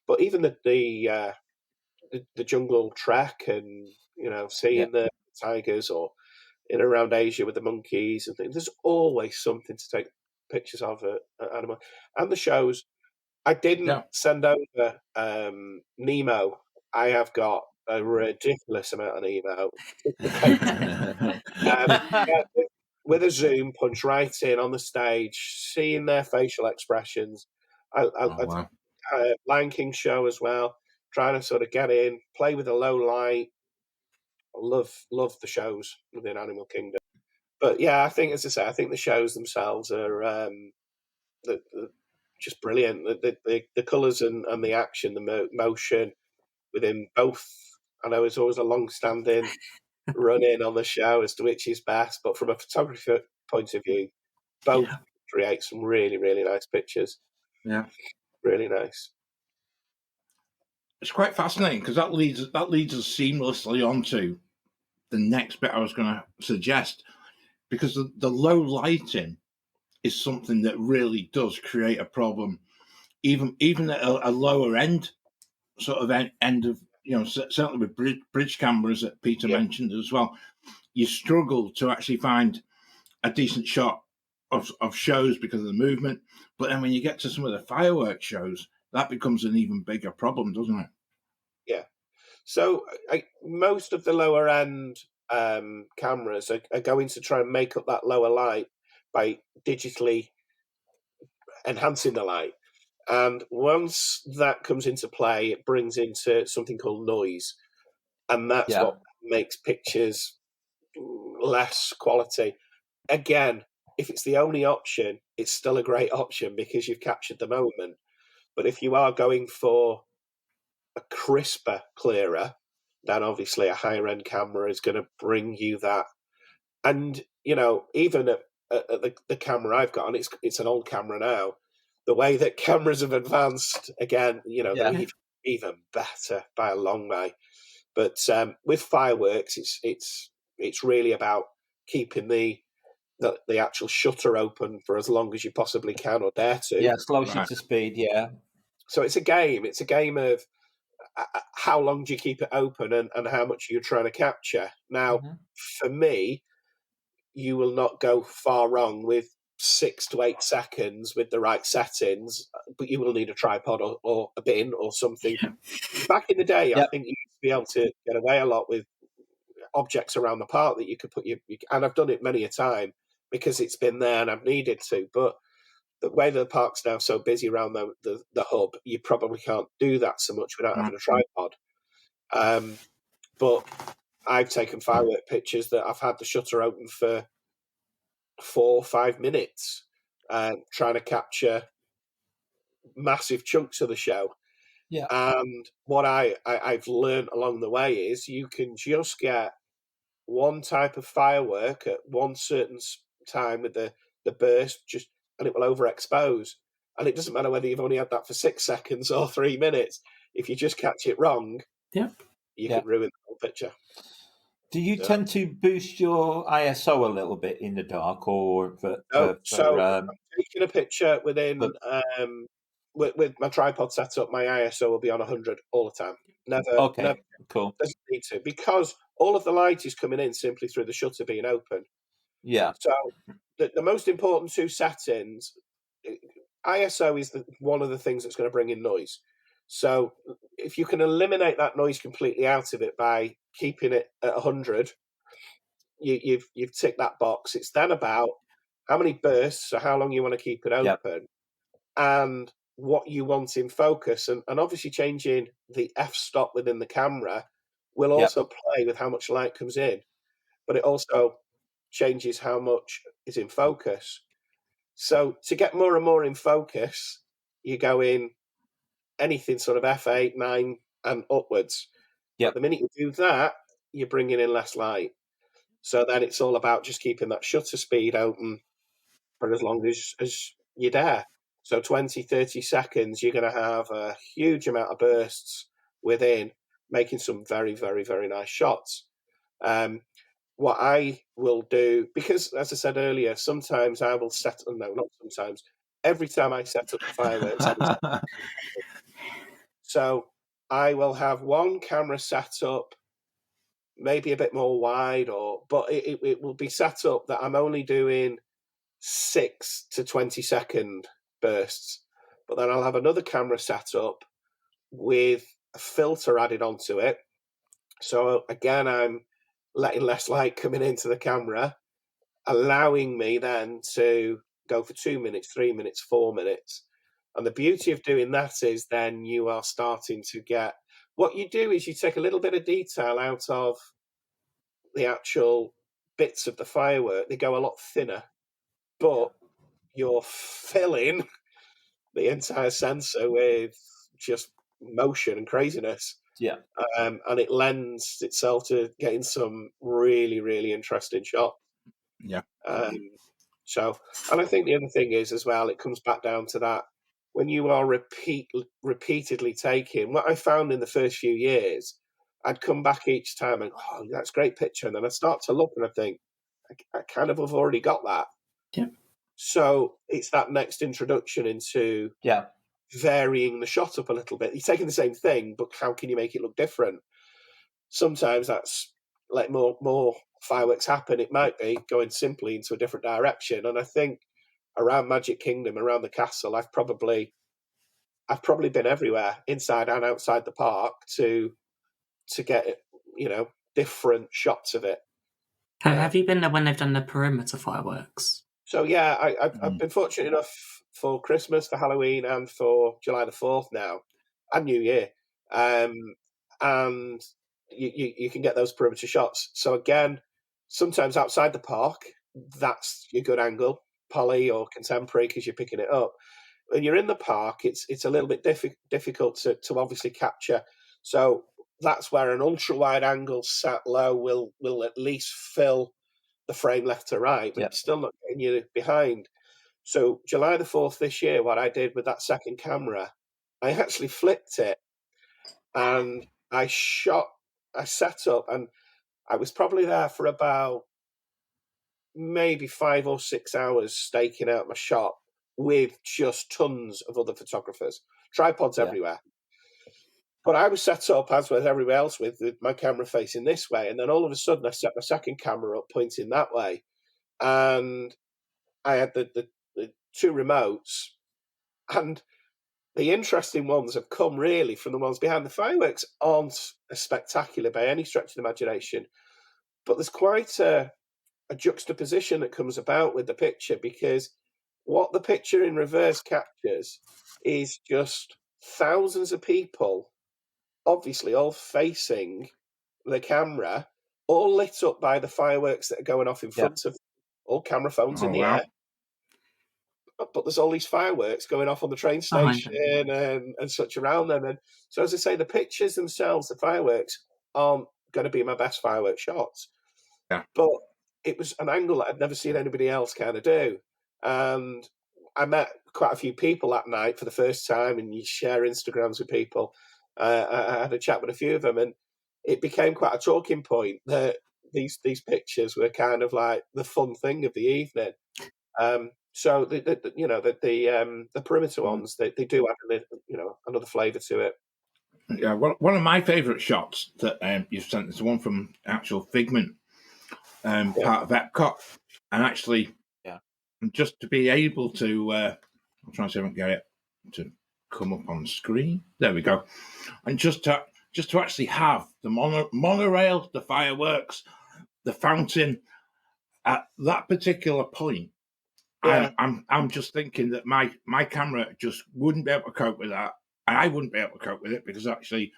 But even the jungle trek and seeing the tigers or in and around Asia with the monkeys and things, there's always something to take pictures of at animal and the shows. I didn't send over Nemo. I have got a ridiculous amount of Nemo. With a zoom, punch right in on the stage, seeing their facial expressions. Wow. Lion King show as well, trying to sort of get in, play with the low light. I love the shows within Animal Kingdom. But yeah, I think, as I say, I think the shows themselves are just brilliant. The colours and the action, the motion within both. I know it's always a long-standing run-in on the show as to which is best, but from a photography point of view, both create some really, really nice pictures. Yeah, really nice. It's quite fascinating because that leads us seamlessly onto the next bit I was going to suggest, because the low lighting is something that really does create a problem, even at a lower end, sort of end of, certainly with bridge cameras that Peter mentioned as well. You struggle to actually find a decent shot of shows because of the movement. But then when you get to some of the fireworks shows, that becomes an even bigger problem, doesn't it? Yeah. So most of the lower end cameras are going to try and make up that lower light by digitally enhancing the light. And once that comes into play, it brings into something called noise. And that's what makes pictures less quality. Again, if it's the only option, it's still a great option because you've captured the moment. But if you are going for a crisper, clearer, then obviously a higher end camera is going to bring you that. And, even at the camera I've got, and it's an old camera now, the way that cameras have advanced, again, they're even better by a long way. But with fireworks, it's really about keeping the actual shutter open for as long as you possibly can or dare to. Yeah, slows you to speed. Yeah. So it's a game. It's a game of how long do you keep it open and how much you're trying to capture. Now, for me, you will not go far wrong with 6 to 8 seconds with the right settings, but you will need a tripod or a bin or something. Back in the day, I think you used to be able to get away a lot with objects around the park that you could put and I've done it many a time because it's been there and I've needed to. But the way the park's now so busy around the hub, you probably can't do that so much without having a tripod. But I've taken firework pictures that I've had the shutter open for 4 or 5 minutes, trying to capture massive chunks of the show. Yeah. And what I've learned along the way is you can just get one type of firework at one certain time with the burst, and it will overexpose. And it doesn't matter whether you've only had that for 6 seconds or 3 minutes. If you just catch it wrong, Yep. you can ruin the whole picture. Do you tend to boost your ISO a little bit in the dark, or so I'm taking a picture within with my tripod setup, my ISO will be on 100 all the time. Never cool. Doesn't need to, because all of the light is coming in simply through the shutter being open. Yeah. So the most important two settings, ISO is one of the things that's going to bring in noise. So if you can eliminate that noise completely out of it by keeping it at 100, you've ticked that box. It's then about how many bursts, so how long you want to keep it open, and what you want in focus. And obviously changing the f-stop within the camera will also play with how much light comes in, but it also changes how much is in focus. So to get more and more in focus, you go in anything sort of f8, 9 and upwards. But the minute you do that, you're bringing in less light. So then it's all about just keeping that shutter speed open for as long as you dare. So 20, 30 seconds, you're going to have a huge amount of bursts within, making some very, very, very nice shots. What I will do, because as I said earlier, sometimes I will not sometimes, every time I set up the fireworks, so I will have one camera set up, maybe a bit more wide, but it will be set up that I'm only doing 6 to 20 second bursts. But then I'll have another camera set up with a filter added onto it. So again, I'm letting less light coming into the camera, allowing me then to go for 2 minutes, 3 minutes, 4 minutes. And the beauty of doing that is then you are starting to get, what you do is you take a little bit of detail out of the actual bits of the firework. They go a lot thinner, but you're filling the entire sensor with just motion and craziness. Yeah. And it lends itself to getting some really, really interesting shots. Yeah. So, and I think the other thing is as well, it comes back down to that. When you are repeatedly taking, what I found in the first few years, I'd come back each time and, oh, that's a great picture. And then I'd start to look and I think, I kind of have already got that. Yeah. So it's that next introduction into varying the shot up a little bit. You're taking the same thing, but how can you make it look different? Sometimes that's like more fireworks happen. It might be going simply into a different direction. And I think around Magic Kingdom, around the castle, I've probably been everywhere, inside and outside the park, to get different shots of it. Have you been there when they've done the perimeter fireworks? So yeah, I've been fortunate enough for Christmas, for Halloween, and for July the 4th now, and New Year, and you can get those perimeter shots. So again, sometimes outside the park, that's your good angle, poly or contemporary, because you're picking it up. When you're in the park, it's a little bit difficult to obviously capture. So that's where an ultra wide angle sat low will at least fill the frame left to right, but it's still not getting you behind. So July the 4th this year, what I did with that second camera, I actually flipped it and I set up, and I was probably there for about maybe 5 or 6 hours staking out my shot with just tons of other photographers, tripods everywhere. But I was set up, as was everywhere else, with my camera facing this way. And then all of a sudden, I set my second camera up pointing that way. And I had the 2 remotes. And the interesting ones have come really from the ones behind. The fireworks aren't as spectacular by any stretch of the imagination. But there's quite a juxtaposition that comes about with the picture, because what the picture in reverse captures is just thousands of people, obviously all facing the camera, all lit up by the fireworks that are going off in front of all camera phones in the air. But there's all these fireworks going off on the train station and such around them. And so, as I say, the pictures themselves, the fireworks, aren't going to be my best firework shots. Yeah. But it was an angle that I'd never seen anybody else kind of do. And I met quite a few people that night for the first time, and you share Instagrams with people. I had a chat with a few of them, and it became quite a talking point that these pictures were kind of like the fun thing of the evening. So the perimeter ones, they do add another flavour to it. Yeah, one of my favourite shots that you've sent is the one from actual Figment, part of EPCOT, and actually, just to be able to, I'm trying to see if I can get it to come up on screen. There we go, and just to actually have the monorail, the fireworks, the fountain at that particular point. Yeah. I'm just thinking that my camera just wouldn't be able to cope with that, and I wouldn't be able to cope with it, because actually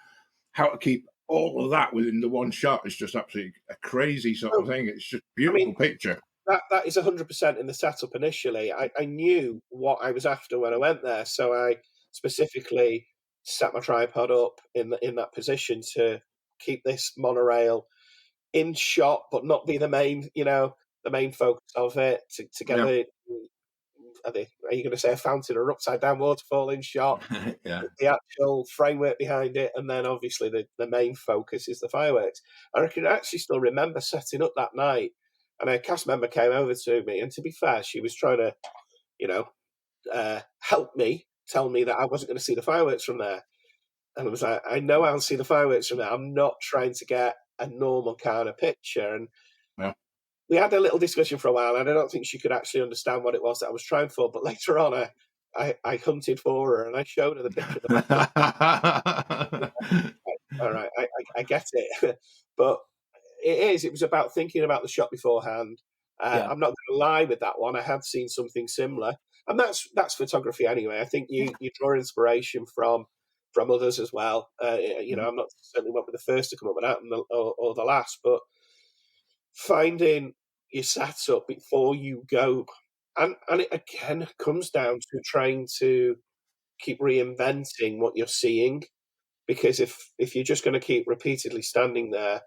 how to keep all of that within the one shot is just absolutely a crazy sort of thing. It's just a beautiful picture. That is 100% in the setup initially. I knew what I was after when I went there, so I specifically set my tripod up in that position to keep this monorail in shot, but not be the main focus of it. To get are you going to say a fountain or upside down waterfall in shot? Yeah. The actual framework behind it, and then obviously the main focus is the fireworks. I can actually still remember setting up that night, and a cast member came over to me, and to be fair, she was trying to, help me, tell me that I wasn't going to see the fireworks from there. And I was like, I know I'll see the fireworks from there. I'm not trying to get a normal kind of picture. And we had a little discussion for a while, and I don't think she could actually understand what it was that I was trying for. But later on, I hunted for her and I showed her the picture of the all right, I get it. But it was about thinking about the shot beforehand. I'm not going to lie with that one. I had seen something similar. And that's photography anyway. I think you draw inspiration from others as well. I'm not certainly not the first to come up with that or the last, but finding your setup before you go, and it again comes down to trying to keep reinventing what you're seeing, because if you're just going to keep repeatedly standing there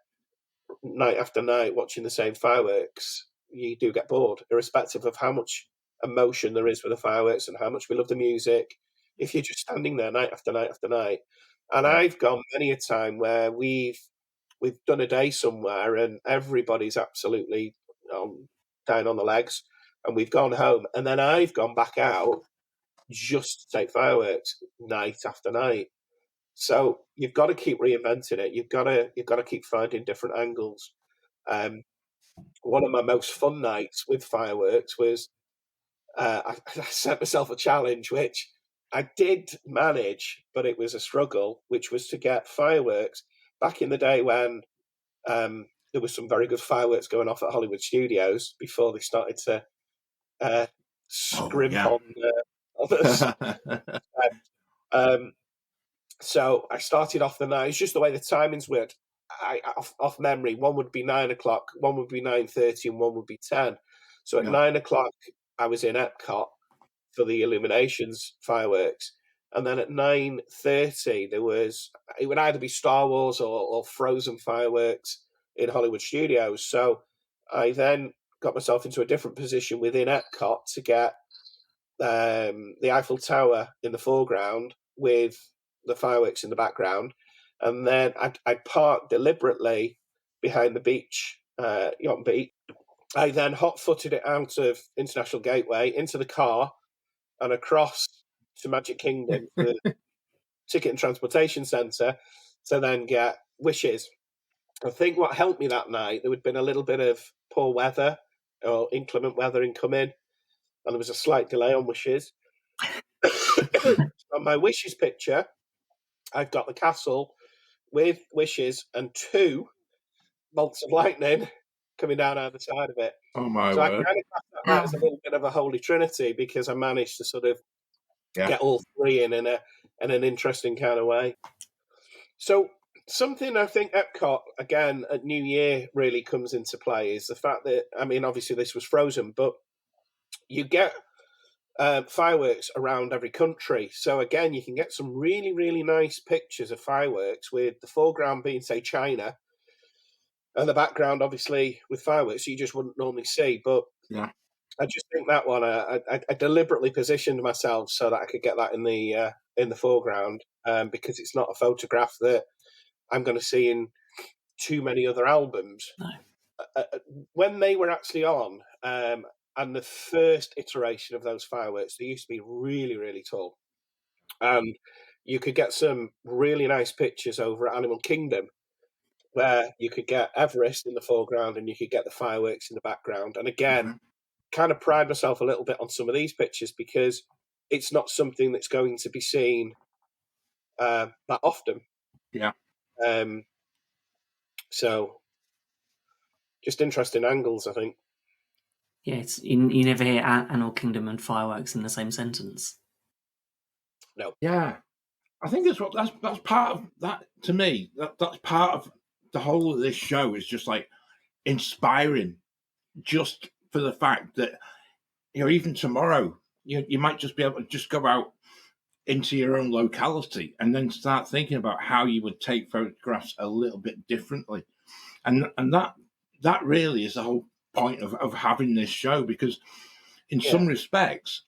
night after night watching the same fireworks, you do get bored, irrespective of how much emotion there is for the fireworks and how much we love the music. If you're just standing there night after night after night, and I've gone many a time where we've done a day somewhere and everybody's absolutely down on the legs, and we've gone home, and then I've gone back out just to take fireworks night after night. So you've got to keep reinventing it. You've got to keep finding different angles. One of my most fun nights with fireworks was I set myself a challenge, which I did manage, but it was a struggle, which was to get fireworks back in the day when there was some very good fireworks going off at Hollywood Studios before they started to scrimp on others. So I started off the night. It's just the way the timings worked. Off memory, one would be 9 o'clock, one would be 9:30, and one would be 10. So at 9 o'clock, I was in EPCOT for the illuminations fireworks, and then at 9:30 it would either be Star Wars or Frozen fireworks in Hollywood Studios. So I then got myself into a different position within EPCOT to get the Eiffel Tower in the foreground with the fireworks in the background, and then I parked deliberately behind the beach, Yacht Beach. I then hot-footed it out of International Gateway into the car and across to Magic Kingdom, the Ticket and Transportation Centre, to then get wishes. I think what helped me that night, there had been a little bit of poor weather or inclement weather incoming, and there was a slight delay on wishes. On my wishes picture, I've got the castle with wishes and 2 bolts of lightning coming down either side of it. Oh my So I word! kind of class that night as a little bit of a holy trinity, because I managed to sort of get all 3 in an interesting kind of way. So something I think EPCOT again at New Year really comes into play is the fact that, I mean, obviously this was Frozen, but you get fireworks around every country. So again, you can get some really, really nice pictures of fireworks with the foreground being, say, China, and the background, obviously, with fireworks you just wouldn't normally see. But I just think that one, I deliberately positioned myself so that I could get that in the foreground, because it's not a photograph that I'm going to see in too many other albums. No. When they were actually on, and the first iteration of those fireworks, they used to be really, really tall. And you could get some really nice pictures over at Animal Kingdom, where you could get Everest in the foreground and you could get the fireworks in the background. And again, kind of pride myself a little bit on some of these pictures because it's not something that's going to be seen that often. Yeah. So just interesting angles, I think. Yeah, you never hear Animal Kingdom and fireworks in the same sentence. No. Yeah. I think that's part of that to me. That's part of the whole of this show is just like inspiring, just for the fact that even tomorrow you might just be able to just go out into your own locality and then start thinking about how you would take photographs a little bit differently, and that really is the whole point of having this show, because in some respects,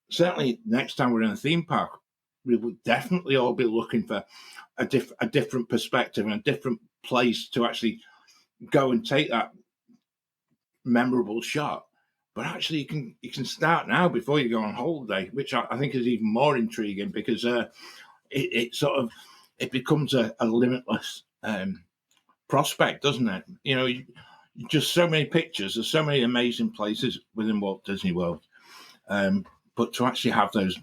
certainly next time we're in a theme park, we would definitely all be looking for a different perspective and a different place to actually go and take that memorable shot. But actually, you can start now before you go on holiday, which I think is even more intriguing because it becomes a limitless prospect, doesn't it? Just so many pictures. There's so many amazing places within Walt Disney World, but to actually have those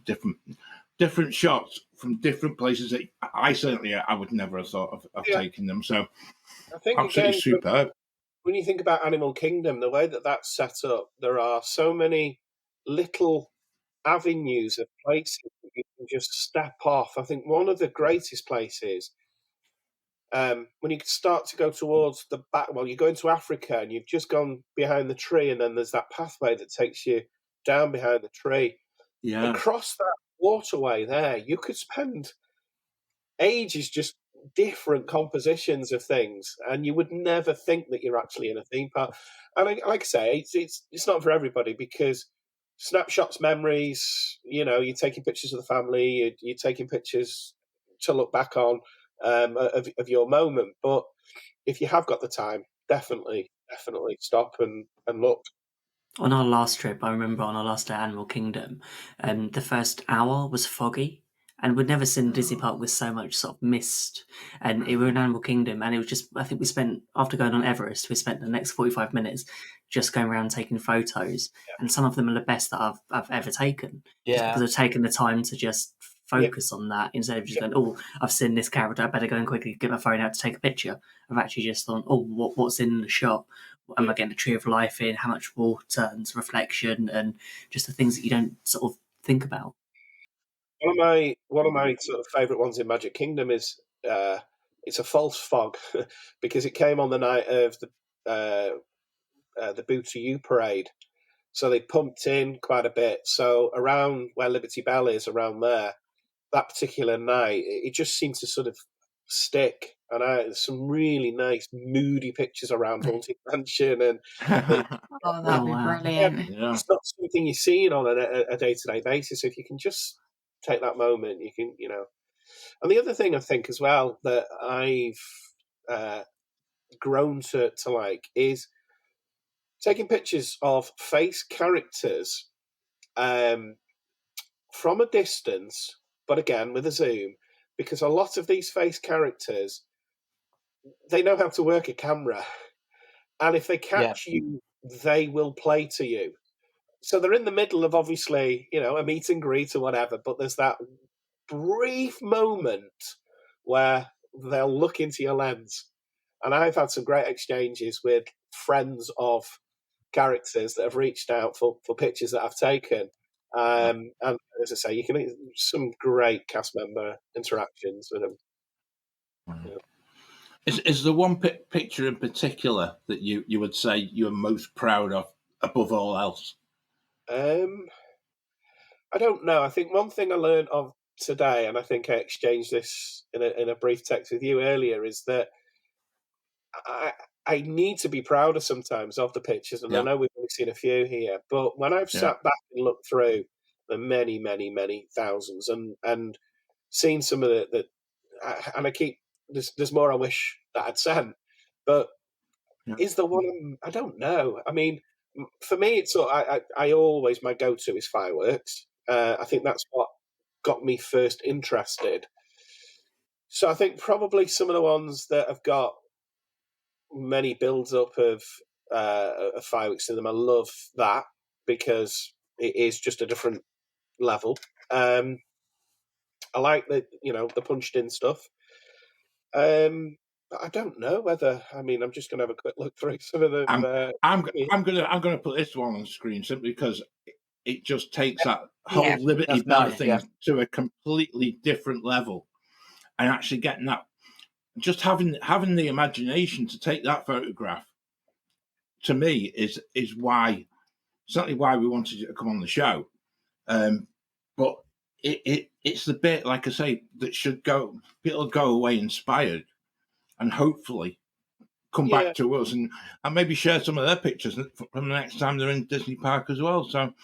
different shots from different places that I would never have thought of taking them. So I think absolutely again, superb. when you think about Animal Kingdom, the way that that's set up, there are so many little avenues of places that you can just step off. I think one of the greatest places, when you start to go towards the back, well, you go into Africa and you've just gone behind the tree, and then there's that pathway that takes you down behind the tree. Yeah. Across that waterway there, you could spend ages just different compositions of things, and you would never think that you're actually in a theme park. And like I say, it's not for everybody because snapshots, memories. You're taking pictures of the family, you're taking pictures to look back on of your moment. But if you have got the time, definitely stop and look. On our last trip, I remember on our last day at Animal Kingdom, the first hour was foggy, and we'd never seen Disney Park with so much sort of mist. And we were in Animal Kingdom, and it was just, I think we spent, after going on Everest, we spent the next 45 minutes just going around taking photos. And some of them are the best that I've ever taken. Just because I've taken the time to just focus on that instead of just going, oh, I've seen this character, I better go and quickly get my phone out to take a picture. I've actually just thought, oh, what's in the shot? Am I getting the tree of life in? How much water and reflection and just the things that you don't sort of think about. One of my sort of favourite ones in Magic Kingdom is it's a false fog because it came on the night of the Boo to You parade, so they pumped in quite a bit. So around where Liberty Bell is, around there, that particular night, it just seemed to sort of stick. And there's some really nice moody pictures around Haunted Mansion, and Oh, that'd be brilliant. it's not something you're seeing on a day-to-day basis. If you can just take that moment, you can, And the other thing I think as well that I've grown to like is taking pictures of face characters from a distance, but again with a zoom, because a lot of these face characters, they know how to work a camera, and if they catch you, they will play to you. So they're in the middle of obviously, a meet and greet or whatever, but there's that brief moment where they'll look into your lens. And I've had some great exchanges with friends of characters that have reached out for pictures that I've taken. And as I say, you can some great cast member interactions with them. Is there one picture in particular that you would say you're most proud of above all else? I don't know. I think one thing I learned of today, and I think I exchanged this in a brief text with you earlier, is that I need to be prouder sometimes of the pictures, and I know we've only seen a few here, but when I've sat back and looked through the many, many, many thousands and seen some of and I keep there's more I wish that I'd sent, but is the one I don't know. I mean, for me, it's I always my go-to is fireworks. I think that's what got me first interested. So I think probably some of the ones that have got many builds up of fireworks in them, I love that because it is just a different level. I like the punched in stuff. But I don't know whether. I mean, I'm just going to have a quick look through some of them. I'm gonna put this one on the screen simply because it just takes that whole Liberty Bell thing to a completely different level, and actually getting that, just having the imagination to take that photograph, to me is certainly why we wanted you to come on the show. But it's the bit, like I say, that should go. People go away inspired, and hopefully come back to us and maybe share some of their pictures from the next time they're in Disney Park as well. So,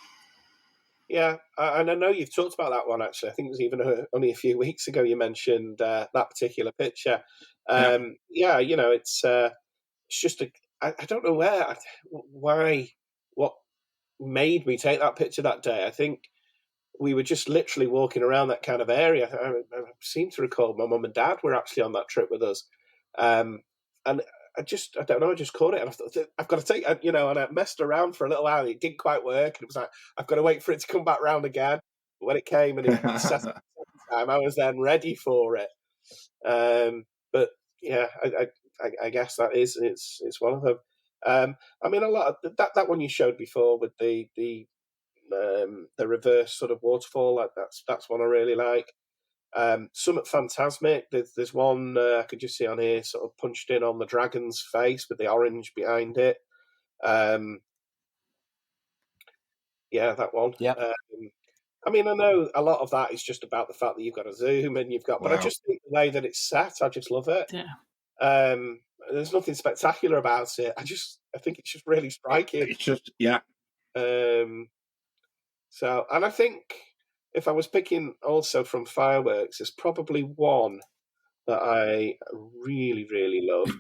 yeah, and I know you've talked about that one actually. I think it was even only a few weeks ago you mentioned that particular picture. It's just I don't know what made me take that picture that day. I think we were just literally walking around that kind of area. I seem to recall my mum and dad were actually on that trip with us. And I don't know, I just caught it. And I thought, I've got to take, and I messed around for a little while. It didn't quite work. And it was like, I've got to wait for it to come back round again. But when it came and it set the second time, I was then ready for it. But yeah, I guess it's one of them. I mean, a lot of that one you showed before with the reverse sort of waterfall, that's one I really like. Summit Phantasmic, there's one I could just see on here, sort of punched in on the dragon's face with the orange behind it. That one. Yeah. I mean, I know a lot of that is just about the fact that you've got a zoom and but I just think the way that it's set, I just love it. Yeah. There's nothing spectacular about it. I think it's just really striking. It's just So, and I think if I was picking also from fireworks, there's probably one that I really, really love,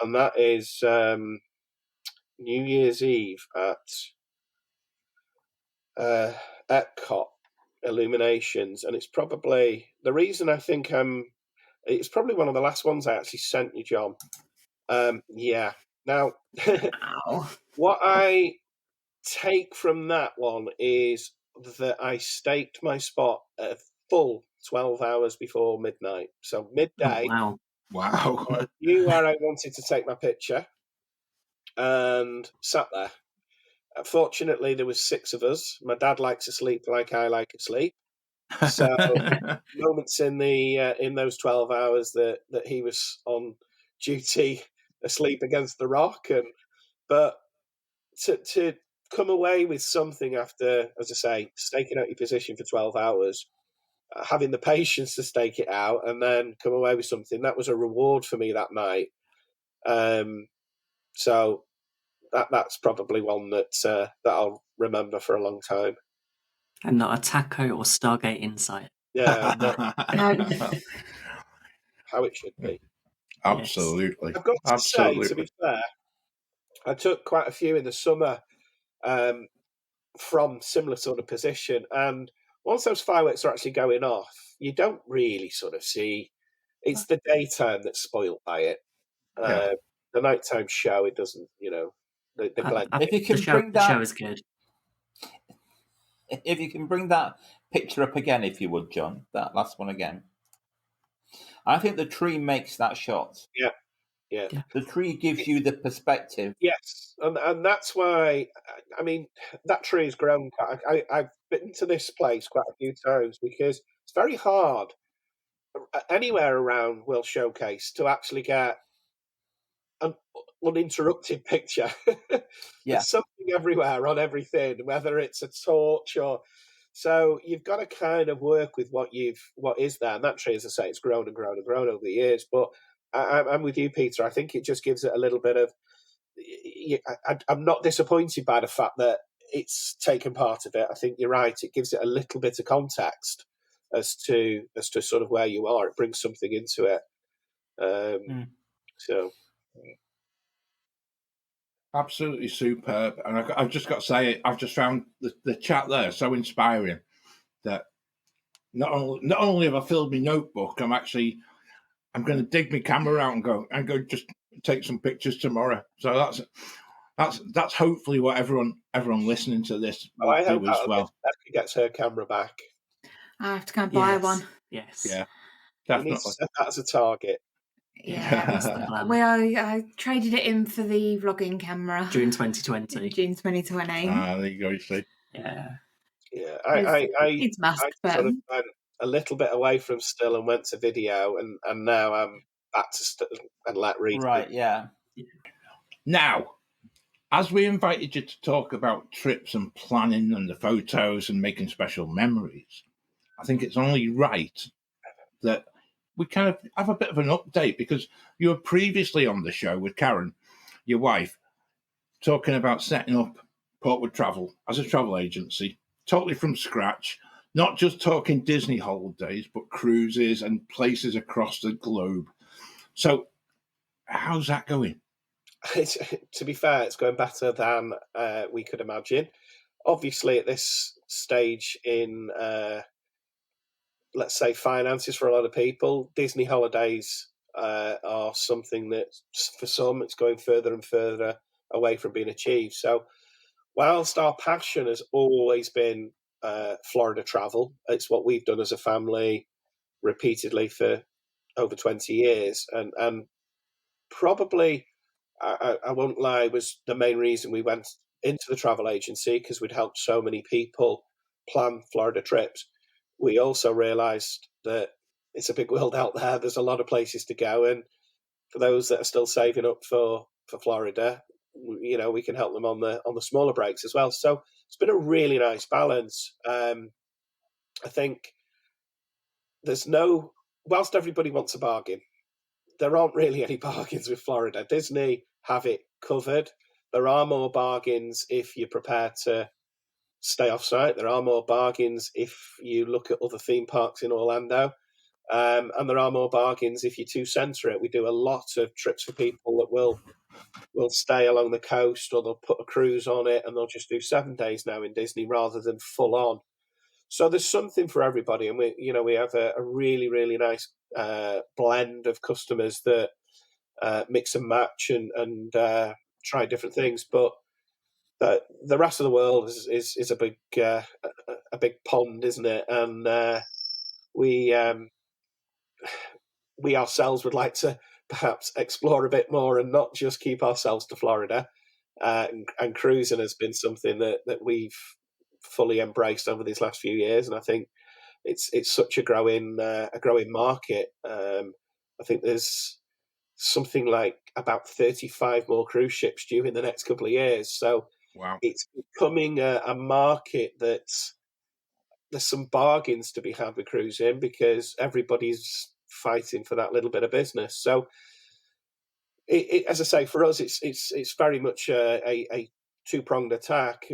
and that is New Year's Eve at EPCOT Illuminations, and it's probably the reason I think it's probably one of the last ones I actually sent you, John. Now, what I take from that one is that I staked my spot at a full 12 hours before midnight. So midday, Oh, wow. I knew where I wanted to take my picture and sat there. Fortunately, there was 6 of us. My dad likes to sleep like I like to sleep. So moments in those 12 hours that he was on duty asleep against the rock, but to come away with something after, as I say, staking out your position for 12 hours, having the patience to stake it out and then come away with something, that was a reward for me that night. So that's probably one that I'll remember for a long time. And not a taco or Stargate Insight. Yeah, how it should be. Absolutely. I've got to say, to be fair, I took quite a few in the summer from similar sort of position, and once those fireworks are actually going off, you don't really sort of see. It's the daytime that's spoiled by it. The nighttime show, it doesn't, the glare. If you can bring the show is good. If you can bring that picture up again, if you would, John, that last one again. I think the tree makes that shot. Yeah. The tree gives you the perspective. Yes, and that's why, I mean, that tree has grown. I've been to this place quite a few times because it's very hard anywhere around World Showcase to actually get an uninterrupted picture. There's something everywhere on everything, whether it's a torch or... So you've got to kind of work with what is there. And that tree, as I say, it's grown and grown and grown over the years. But I'm with you, Peter. I think it just gives it a little bit of. I'm not disappointed by the fact that it's taken part of it. I think you're right. It gives it a little bit of context as to sort of where you are. It brings something into it. So. Absolutely superb. And I've just got to say, I've just found the chat there so inspiring that not only have I filled my notebook, I'm going to dig my camera out and go just take some pictures tomorrow. So that's hopefully what everyone listening to this will do as well. Becca gets her camera back. I have to go and buy one. Yes. Yeah, definitely. You need to set that as a target. Yeah, I traded it in for the vlogging camera. June 2020. June 2020. There you go. You see. Yeah. Yeah, it's I sort of went a little bit away from still and went to video, and now I'm back to still and let read. Right. Yeah. Now, as we invited you to talk about trips and planning and the photos and making special memories, I think it's only right that we kind of have a bit of an update, because you were previously on the show with Karen, your wife, talking about setting up Portwood Travel as a travel agency, totally from scratch, not just talking Disney holidays, but cruises and places across the globe. So how's that going? To be fair, it's going better than we could imagine. Obviously, at this stage in, let's say, finances for a lot of people, Disney holidays are something that, for some, it's going further and further away from being achieved. So whilst our passion has always been Florida travel, it's what we've done as a family repeatedly for over 20 years. And probably, I won't lie, was the main reason we went into the travel agency, because we'd helped so many people plan Florida trips. We also realised that it's a big world out there. There's a lot of places to go, and for those that are still saving up for Florida, we can help them on the smaller breaks as well. So it's been a really nice balance. I think whilst everybody wants a bargain, there aren't really any bargains with Florida. Disney have it covered. There are more bargains if you're prepared to stay off site. There are more bargains if you look at other theme parks in Orlando. And there are more bargains if you center it. We do a lot of trips for people that will stay along the coast, or they'll put a cruise on it, and they'll just do 7 days now in Disney rather than full on. So there's something for everybody, and we have a really, really nice blend of customers that mix and match and try different things. But the rest of the world is a big pond, isn't it? And we ourselves would like to perhaps explore a bit more and not just keep ourselves to Florida. And cruising has been something that we've fully embraced over these last few years, and I think it's such a growing market. I think there's something like about 35 more cruise ships due in the next couple of years. So wow, it's becoming a market that there's some bargains to be had with cruising, because everybody's fighting for that little bit of business. So as I say, for us, it's very much a two-pronged attack.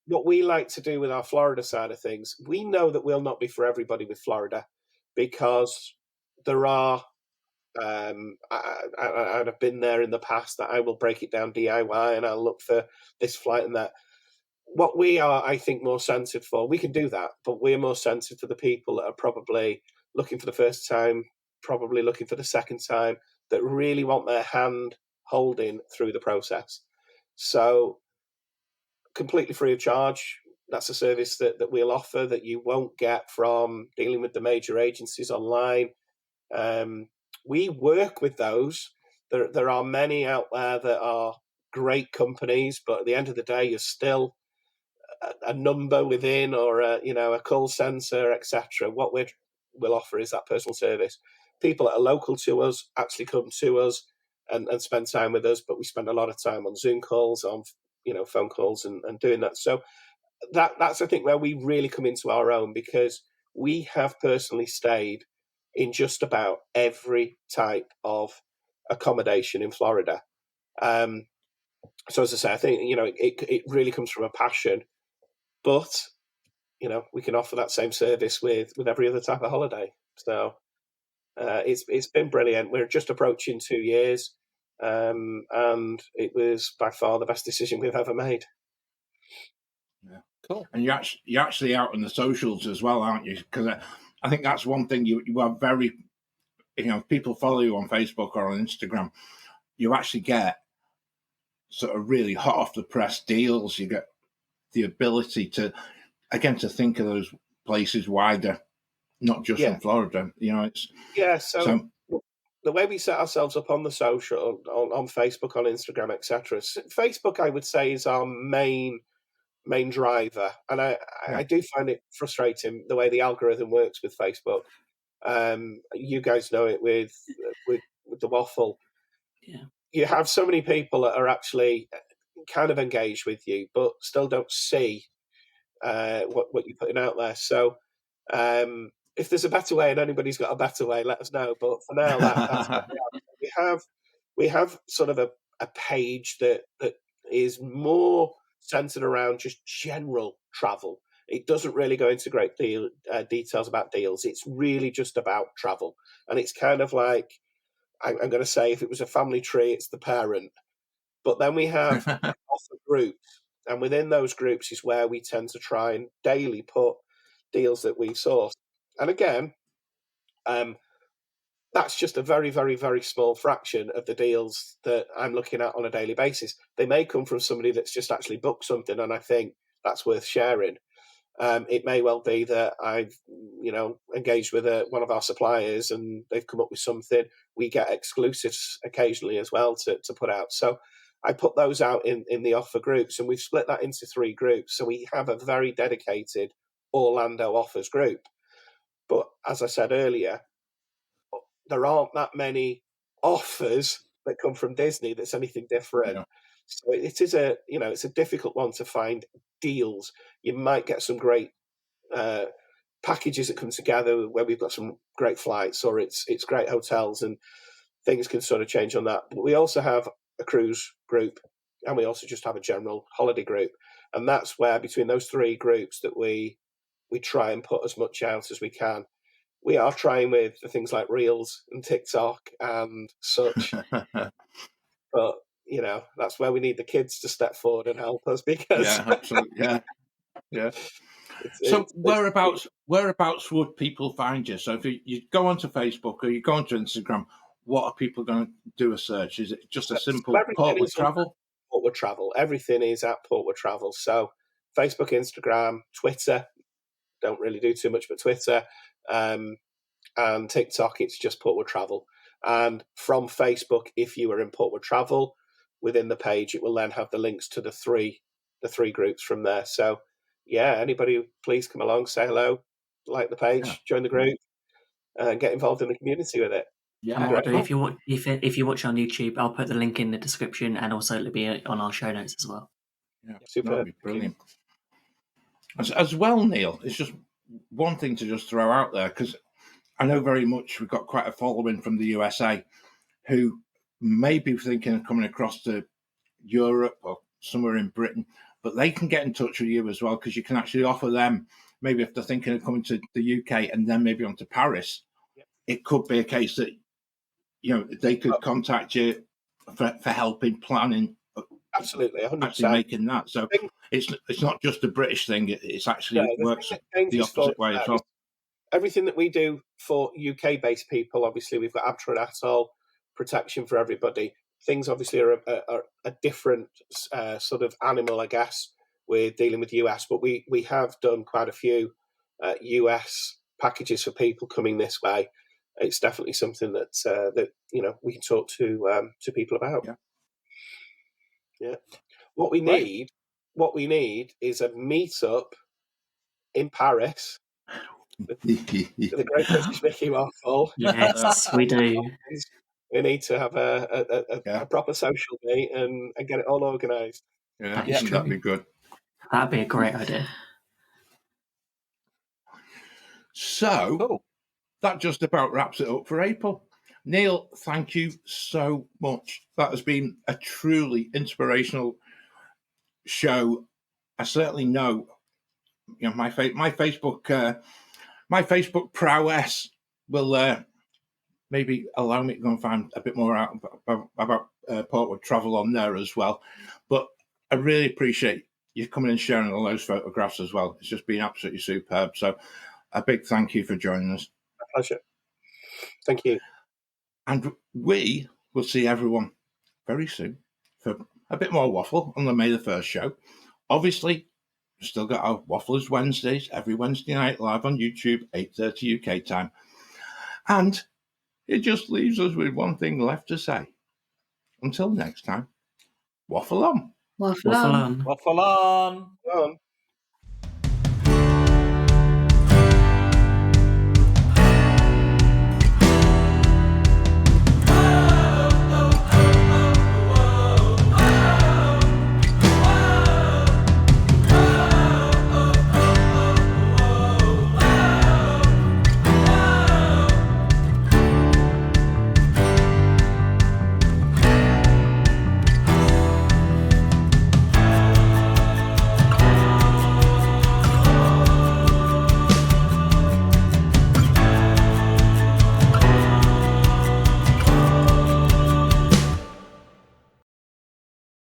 What we like to do with our Florida side of things, we know that we'll not be for everybody with Florida, because there are, I've been there in the past, that I will break it down DIY and I'll look for this flight and that. What we are, I think, more centered for, we can do that, but we're more centered for the people that are probably looking for the first time, probably looking for the second time, that really want their hand holding through the process. So completely free of charge. That's a service that we'll offer that you won't get from dealing with the major agencies online. We work with those. There are many out there that are great companies, but at the end of the day, you're still a number within, or a call center, etc. What we'll offer is that personal service. People that are local to us actually come to us and spend time with us, but we spend a lot of time on Zoom calls, on phone calls, and doing that. So that's, I think, where we really come into our own, because we have personally stayed in just about every type of accommodation in Florida. So as I say, I think, it really comes from a passion, but, we can offer that same service with every other type of holiday. So it's been brilliant. We're just approaching 2 years, and it was by far the best decision we've ever made. Yeah, Cool. And you're actually out on the socials as well, aren't you? Because I think that's one thing you are very, if people follow you on Facebook or on Instagram, you actually get sort of really hot off the press deals. You get the ability to think of those places wider, not just Yeah. in Florida. So the way we set ourselves up on the social, on Facebook, on Instagram, etc. Facebook, I would say, is our main driver, and I do find it frustrating the way the algorithm works with Facebook. You guys know it with the Waffle. Yeah. You have so many people that are actually kind of engaged with you, but still don't see what you're putting out there. So if there's a better way and anybody's got a better way, let us know. But for now, that's what we have. We have sort of a page that is more centered around just general travel. It doesn't really go into great details about deals. It's really just about travel. And it's kind of like, I'm going to say, if it was a family tree, it's the parent. But then we have offer groups. And within those groups is where we tend to try and daily put deals that we've sourced. And again, that's just a very, very, very small fraction of the deals that I'm looking at on a daily basis. They may come from somebody that's just actually booked something, and I think that's worth sharing. It may well be that I've, engaged with one of our suppliers and they've come up with something. We get exclusives occasionally as well to put out. So I put those out in the offer groups, and we've split that into 3 groups. So we have a very dedicated Orlando offers group. But as I said earlier, there aren't that many offers that come from Disney that's anything different. Yeah. So it is it's a difficult one to find deals. You might get some great packages that come together where we've got some great flights, or it's great hotels, and things can sort of change on that. But we also have a cruise group, and we also just have a general holiday group. And that's where, between those 3 groups, that we try and put as much out as we can. We are trying with things like Reels and TikTok and such, but that's where we need the kids to step forward and help us, because Yeah, absolutely. Yeah. So whereabouts would people find you? So if you go onto Facebook or you go onto Instagram, what are people going to do a search? Is it just a simple Portwood Travel? Portwood Travel. Everything is at Portwood Travel. So Facebook, Instagram, Twitter. Don't really do too much, but Twitter. And TikTok, it's just Portwood Travel. And from Facebook, if you are in Portwood Travel, within the page, it will then have the links to the three groups from there. So yeah, anybody, please come along, say hello, like the page, join the group, and get involved in the community with it. And what I'll do, if you watch on YouTube, I'll put the link in the description, and also it'll be on our show notes as well. Yeah, Super. That'd be brilliant. As well, Neil, it's just one thing to just throw out there, because I know very much we've got quite a following from the USA who may be thinking of coming across to Europe or somewhere in Britain, but they can get in touch with you as well, because you can actually offer them, maybe if they're thinking of coming to the UK and then maybe on to Paris, it could be a case that they could contact you for helping planning. Absolutely, 100%. Actually making that. So it's not just a British thing. It's actually works the opposite way as well. Everything that we do for UK-based people, obviously, we've got ABTRA and ATOL protection for everybody. Things obviously are a different sort of animal, I guess, with dealing with US. But we have done quite a few US packages for people coming this way. It's definitely something that we can talk to people about. Yeah. What we need is a meetup in Paris. The Great British Mickey Waffle. Yes, we do. We need to have a proper social meet and get it all organised. Yeah, that'd be good. That'd be a great idea. So, that just about wraps it up for April. Neil, thank you so much. That has been a truly inspirational show. I certainly know, my Facebook prowess will maybe allow me to go and find a bit more out about Portwood Travel on there as well. But I really appreciate you coming and sharing all those photographs as well. It's just been absolutely superb. So a big thank you for joining us. My pleasure. Thank you. And we will see everyone very soon for a bit more Waffle on the May the 1st show. Obviously, we've still got our Wafflers Wednesdays, every Wednesday night, live on YouTube, 8:30 UK time. And it just leaves us with one thing left to say. Until next time, waffle on. Waffle Waffle on. on. Waffle on. Go on.